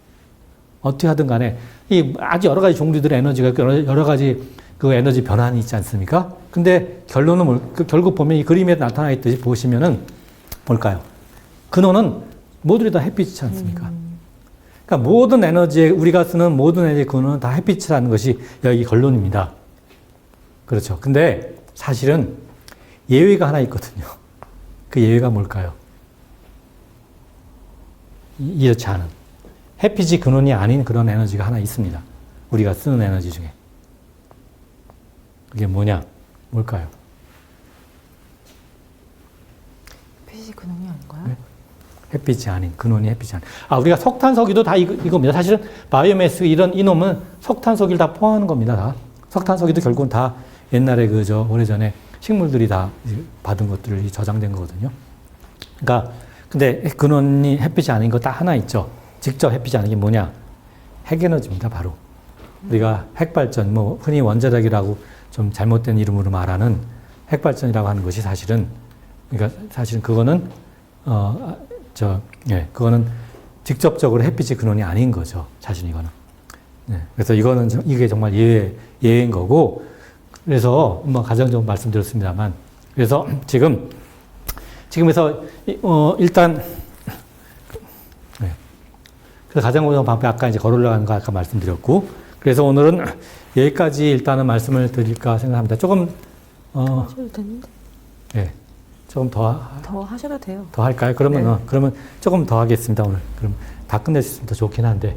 어떻게 하든 간에, 이 아주 여러 가지 종류들의 에너지가, 여러 가지 그 에너지 변환이 있지 않습니까? 근데 결론은 결국 보면 이 그림에 나타나 있듯이 보시면은 뭘까요? 근원은 모듈이 다 햇빛이지 않습니까? 그러니까 모든 에너지에, 우리가 쓰는 모든 에너지의 근원은 다 햇빛이라는 것이 여기 결론입니다. 그렇죠. 근데 사실은 예외가 하나 있거든요. 그 예외가 뭘까요? 이렇지 않은. 햇빛이 근원이 아닌 그런 에너지가 하나 있습니다. 우리가 쓰는 에너지 중에. 그게 뭘까요? 햇빛이 근원이 아닌가요? 네? 햇빛이 아닌, 근원이 햇빛이 아닌. 우리가 석탄석유도 다 이겁니다. 사실은 바이오매스 이놈은 석탄석유를 다 포함하는 겁니다. 다. 석탄석유도 결국은 다 옛날에 오래전에 식물들이 다 받은 것들이 저장된 거거든요. 그러니까, 근데 근원이 햇빛이 아닌 거 딱 하나 있죠. 직접 햇빛이 아닌 게 뭐냐? 핵에너지입니다, 바로. 우리가 핵발전, 흔히 원자력이라고 좀 잘못된 이름으로 말하는 핵발전이라고 하는 것이 사실은, 그러니까 사실은 그거는, 그거는 직접적으로 햇빛이 근원이 아닌 거죠. 사실 이거는. 네. 그래서 이게 정말 예외인 거고, 그래서 가정적으로 말씀드렸습니다만, 그래서 지금에서 일단 그래서 가정적으로 방법이 아까 이제 걸어 올라가는 거 아까 말씀드렸고, 그래서 오늘은 여기까지 일단은 말씀을 드릴까 생각합니다. 조금 하셔도 되는데. 네, 조금 더 하셔도 돼요. 더 할까요? 그러면 그러면 조금 더 하겠습니다 오늘. 그럼 다 끝낼 수 있으면 더 좋긴 한데,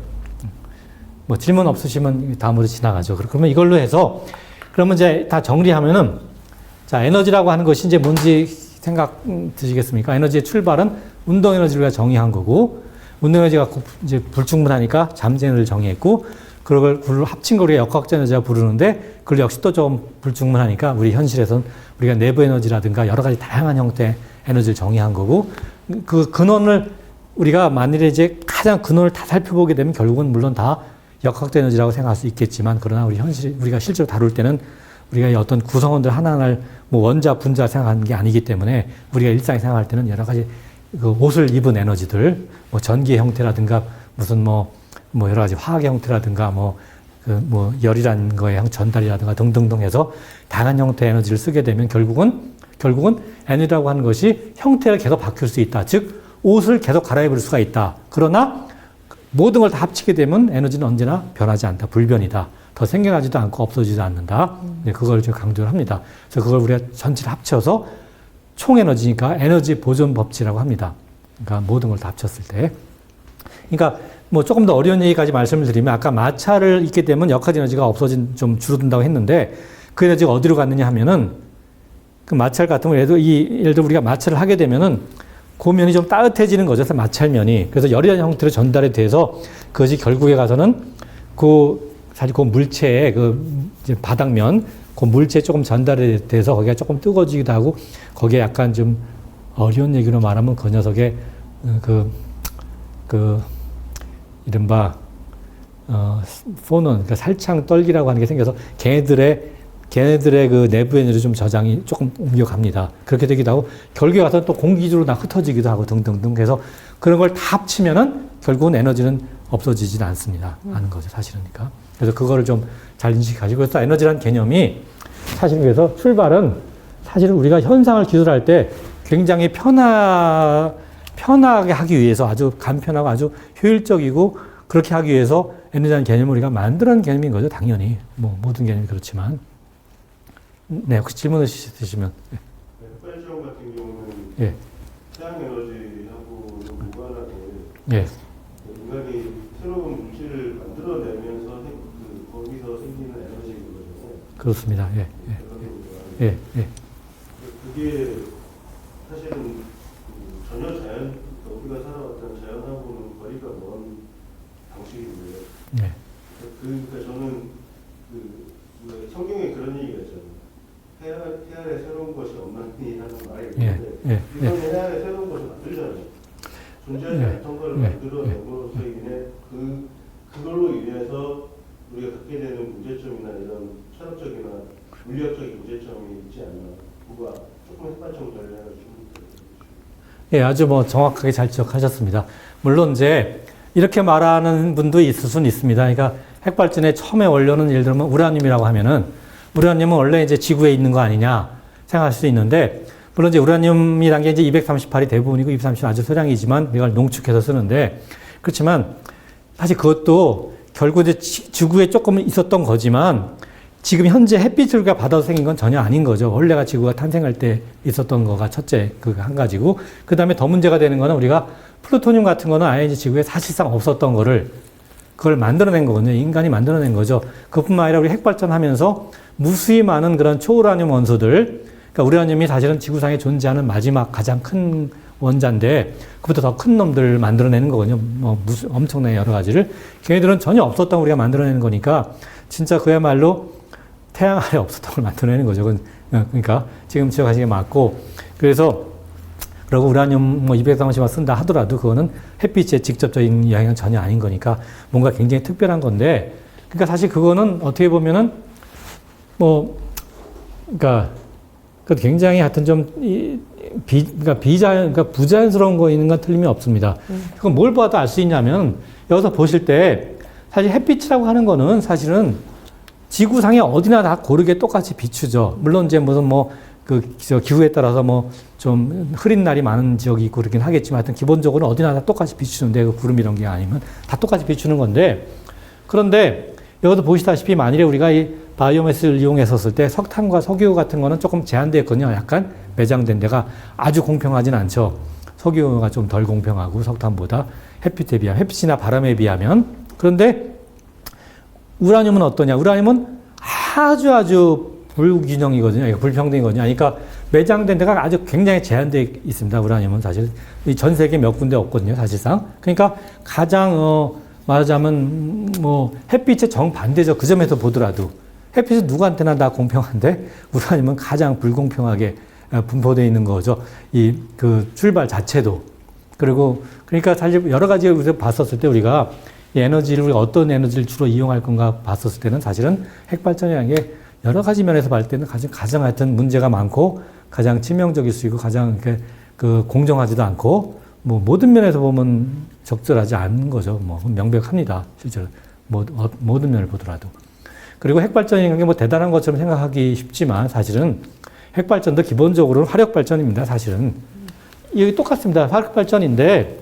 질문 없으시면 다음으로 지나가죠. 그러면 이걸로 해서. 그러면 이제 다 정리하면은, 자, 에너지라고 하는 것이 이제 뭔지 생각 드시겠습니까? 에너지의 출발은 운동 에너지를 정의한 거고, 운동 에너지가 이제 불충분하니까 잠재 에너지를 정의했고, 그걸 합친 걸 우리가 역학적 에너지라고 부르는데 그걸 역시 또 좀 불충분하니까 우리 현실에서는 우리가 내부 에너지라든가 여러 가지 다양한 형태의 에너지를 정의한 거고 그 근원을 우리가 만일에 이제 가장 근원을 다 살펴보게 되면 결국은 물론 다 역학적 에너지라고 생각할 수 있겠지만 그러나 우리가 실제로 다룰 때는 우리가 어떤 구성원들 하나하나를 뭐 원자, 분자 생각하는 게 아니기 때문에 우리가 일상에 생각할 때는 여러 가지 그 옷을 입은 에너지들, 뭐 전기의 형태라든가 무슨 뭐 여러 가지 화학의 형태라든가 뭐 열이라는 거에 전달이라든가 등등등 해서 다양한 형태의 에너지를 쓰게 되면 결국은 에너지라고 하는 것이 형태가 계속 바뀔 수 있다. 즉, 옷을 계속 갈아입을 수가 있다. 그러나 모든 걸 다 합치게 되면 에너지는 언제나 변하지 않다. 불변이다. 더 생겨나지도 않고 없어지지도 않는다. 네, 그걸 좀 강조를 합니다. 그래서 그걸 우리가 전체를 합쳐서 총에너지니까 에너지 보존 법칙이라고 합니다. 그러니까 모든 걸 다 합쳤을 때. 그러니까 뭐 조금 더 어려운 얘기까지 말씀을 드리면 아까 마찰을 잊게 되면 역학 에너지가 좀 줄어든다고 했는데 그 에너지가 어디로 갔느냐 하면은 그 마찰 같은 거 예를 들어 우리가 마찰을 하게 되면은 고면이 좀 따뜻해지는 거죠. 마찰면이. 그래서 열이라는 형태로 전달이 돼서 그것이 결국에 가서는 사실 그 물체의 이제 바닥면, 그 물체에 조금 전달이 돼서 거기가 조금 뜨거워지기도 하고 거기에 약간 좀 어려운 얘기로 말하면 그 녀석의 이른바 포논, 그러니까 살창 떨기라고 하는 게 생겨서 걔네들의 그 내부 에너지 좀 저장이 조금 옮겨갑니다. 그렇게 되기도 하고 결국에 가서 또 공기주로 다 흩어지기도 하고 등등등. 그래서 그런 걸 다 합치면은 결국은 에너지는 없어지지는 않습니다. 하는 거죠, 사실은. 그러니까. 그래서 그거를 좀 잘 인식하시고 그래서 에너지라는 개념이 사실 그래서 출발은 사실은 우리가 현상을 기술할 때 굉장히 편하게 하기 위해서 아주 간편하고 아주 효율적이고 그렇게 하기 위해서 에너지라는 개념을 우리가 만들어낸 개념인 거죠, 당연히. 뭐 모든 개념이 그렇지만. 네, 혹시 질문 있으시면. 네, 흑발 시험 같은 경우는 예. 태양 에너지하고 무관하게 예. 인간이 새로운 물질을 만들어내면서 거기서 생기는 에너지거든요. 그렇습니다. 예. 예. 예. 예. 그게 사실은 전혀 우리가 살아왔던 자연하고는 거리가 먼 방식인데요. 예. 그러니까 저는 성경에 그런 얘기가 있잖아요. 태아에 새로운 것이 없나니 하는 말이 있는데 이건 태아에 새로운 것을 만들잖아요. 존재하지 않던 걸 만들어내고로서 인해 그걸로 인해서 우리가 갖게 되는 문제점이나 이런 철학적이나 물리학적인 문제점이 있지 않나. 그거가 조금 헷갈좀 전해주시면 예, 아주 정확하게 잘 지적하셨습니다. 물론 이제 이렇게 말하는 분도 있을 수는 있습니다. 그러니까 핵발전의 처음의 원료는 예를 들면 우라늄이라고 하면은 우라늄은 원래 이제 지구에 있는 거 아니냐 생각할 수 있는데 물론 이제 우라늄이란 게 이제 238이 대부분이고 230은 아주 소량이지만 이걸 농축해서 쓰는데 그렇지만 사실 그것도 결국 이제 지구에 조금 있었던 거지만 지금 현재 햇빛을 우리가 받아서 생긴 건 전혀 아닌 거죠. 원래가 지구가 탄생할 때 있었던 거가 첫째 그 한 가지고 그 다음에 더 문제가 되는 거는 우리가 플루토늄 같은 거는 아예 이제 지구에 사실상 없었던 그걸 만들어낸 거거든요. 인간이 만들어낸 거죠. 그뿐만 아니라 우리 핵발전하면서 무수히 많은 그런 초우라늄 원소들, 그러니까 우라늄이 사실은 지구상에 존재하는 마지막 가장 큰 원자인데 그보다 더 큰 놈들 만들어내는 거거든요. 엄청난 여러 가지를. 걔네들은 전혀 없었던 우리가 만들어내는 거니까 진짜 그야말로 태양 아래 없었던 걸 만들어내는 거죠. 그러니까 지금 지적하신 게 맞고 그래서 그리고 우라늄 230만 쓴다 하더라도 그거는 햇빛의 직접적인 영향은 전혀 아닌 거니까 뭔가 굉장히 특별한 건데 그러니까 사실 그거는 어떻게 보면은 그러니까 굉장히 하여튼 좀 그러니까 부자연스러운 거 있는 건 틀림이 없습니다. 그건 뭘 봐도 알 수 있냐면 여기서 보실 때 사실 햇빛이라고 하는 거는 사실은 지구상에 어디나 다 고르게 똑같이 비추죠. 물론 이제 무슨 기후에 따라서 좀 흐린 날이 많은 지역이 있고 그러긴 하겠지만 하여튼 기본적으로 어디나 다 똑같이 비추는데 그 구름 이런 게 아니면 다 똑같이 비추는 건데 그런데 여기서 보시다시피 만일에 우리가 이 바이오매스를 이용했었을 때 석탄과 석유 같은 거는 조금 제한되었거든요. 약간 매장된 데가 아주 공평하진 않죠. 석유가 좀 덜 공평하고 석탄보다 햇빛이나 바람에 비하면. 그런데 우라늄은 어떠냐? 우라늄은 아주 불균형이거든요. 불평등이거든요. 그러니까 매장된 데가 아주 굉장히 제한되어 있습니다. 우라늄은 사실 전 세계 몇 군데 없거든요. 사실상. 그러니까 가장 말하자면 뭐 햇빛의 정반대죠. 그 점에서 보더라도 햇빛은 누구한테나 다 공평한데 우리 아니면 가장 불공평하게 분포되어 있는 거죠. 이 그 출발 자체도. 그리고 그러니까 사실 여러 가지 우리가 봤었을 때 우리가 이 에너지를 우리가 어떤 에너지를 주로 이용할 건가 봤었을 때는 사실은 핵발전이라는 게 여러 가지 면에서 봤을 때는 가장 하여튼 문제가 많고 가장 치명적일 수 있고 가장 이렇게 그 공정하지도 않고 뭐 모든 면에서 보면 적절하지 않은 거죠. 뭐 명백합니다. 실제로 모든 면을 보더라도. 그리고 핵발전이라는 게 뭐 대단한 것처럼 생각하기 쉽지만 사실은 핵발전도 기본적으로는 화력발전입니다. 사실은 이게 똑같습니다. 화력발전인데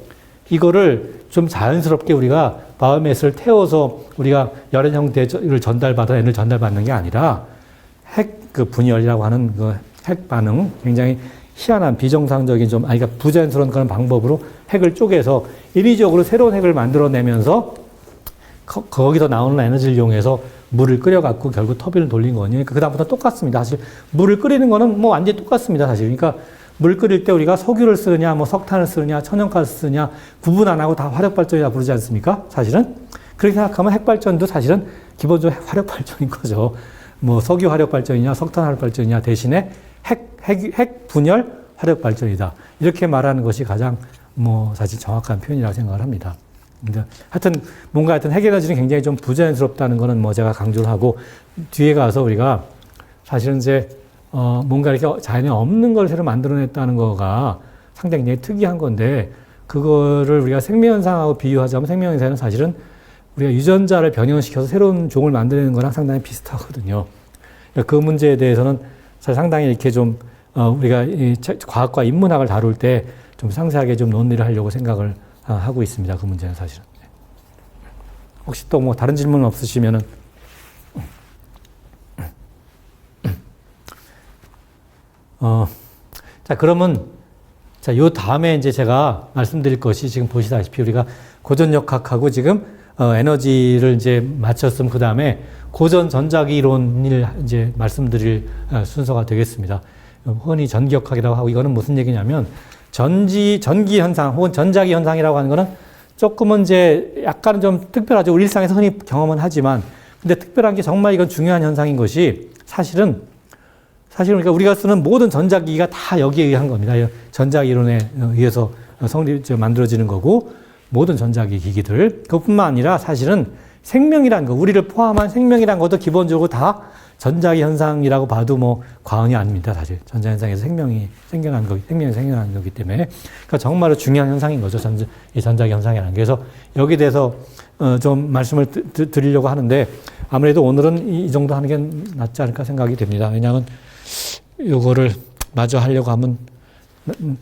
이거를 좀 자연스럽게 우리가 바이오매스를 태워서 우리가 열의 형태를 전달받아 에너지를 전달받는 게 아니라 핵 그 분열이라고 하는 그 핵 반응 굉장히 희한한 비정상적인 좀 그러니까 부자연스러운 그런 방법으로 핵을 쪼개서 인위적으로 새로운 핵을 만들어내면서 거기서 나오는 에너지를 이용해서 물을 끓여갖고 결국 터빈을 돌린 거거든요. 그러니까 그다음부터 똑같습니다. 사실 물을 끓이는 거는 뭐 완전히 똑같습니다. 사실. 그러니까 물 끓일 때 우리가 석유를 쓰느냐, 뭐 석탄을 쓰느냐, 천연가스 쓰느냐 구분 안 하고 다 화력발전이라 부르지 않습니까? 사실은. 그렇게 생각하면 핵발전도 사실은 기본적으로 화력발전인 거죠. 뭐 석유 화력발전이냐, 석탄 화력발전이냐 대신에 핵 분열 화력발전이다. 이렇게 말하는 것이 가장 뭐 사실 정확한 표현이라고 생각을 합니다. 근데 하여튼 뭔가 하여튼 핵에너지는 굉장히 좀 부자연스럽다는 거는 뭐 제가 강조를 하고 뒤에 가서 우리가 사실은 이제 뭔가 이렇게 자연에 없는 걸 새로 만들어냈다는 거가 상당히 굉장히 특이한 건데 그거를 우리가 생명현상하고 비유하자면 생명현상은 사실은 우리가 유전자를 변형시켜서 새로운 종을 만드는 거랑 상당히 비슷하거든요. 그 문제에 대해서는 사실 상당히 이렇게 좀 우리가 이 과학과 인문학을 다룰 때 좀 상세하게 좀 논의를 하려고 생각을 하고 있습니다. 그 문제는 사실은. 혹시 또 뭐 다른 질문 없으시면은 자 그러면 자 요 다음에 이제 제가 말씀드릴 것이 지금 보시다시피 우리가 고전역학하고 지금 에너지를 이제 맞췄으면 그 다음에 고전 전자기 이론을 이제 말씀드릴 순서가 되겠습니다. 흔히 전기역학이라고 하고 이거는 무슨 얘기냐면 전기 현상 혹은 전자기 현상이라고 하는 거는 조금은 이제 약간은 좀 특별하죠. 우리 일상에서 흔히 경험은 하지만 근데 특별한 게 정말 이건 중요한 현상인 것이 사실은 그러니까 우리가 쓰는 모든 전자기기가 다 여기에 의한 겁니다. 전자기 이론에 의해서 만들어지는 거고 모든 전자기 기기들 그것뿐만 아니라 사실은 생명이라는 거 우리를 포함한 생명이라는 것도 기본적으로 다 전자기 현상이라고 봐도 뭐 과언이 아닙니다. 사실 전자 현상에서 생명이 생겨난 거기 때문에 그러니까 정말로 중요한 현상인 거죠. 이 전자기 현상이라는 게. 그래서 여기에 대해서 좀 말씀을 드리려고 하는데 아무래도 오늘은 이 정도 하는 게 낫지 않을까 생각이 됩니다. 왜냐하면 요거를 마저 하려고 하면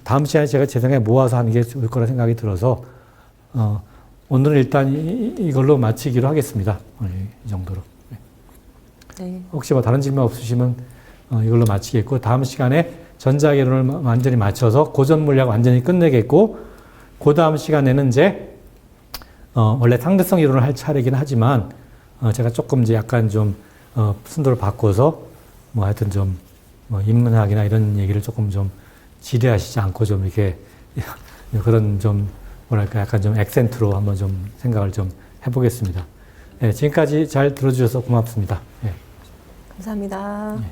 다음 시간에 제가 제 생각에 모아서 하는 게 좋을 거라 생각이 들어서 오늘은 일단 이걸로 마치기로 하겠습니다. 이 정도로. 네. 혹시 뭐 다른 질문 없으시면 이걸로 마치겠고 다음 시간에 전자기론을 완전히 맞춰서 고전 물리학 완전히 끝내겠고 그 다음 시간에는 이제 원래 상대성 이론을 할 차례긴 하지만 제가 조금 이제 약간 좀 순서를 바꿔서 뭐 하여튼 좀 뭐 인문학이나 이런 얘기를 조금 좀 지대하시지 않고 좀 이렇게 그런 좀 뭐랄까 약간 좀 액센트로 한번 좀 생각을 좀 해보겠습니다. 네, 지금까지 잘 들어주셔서 고맙습니다. 네. 감사합니다. 네.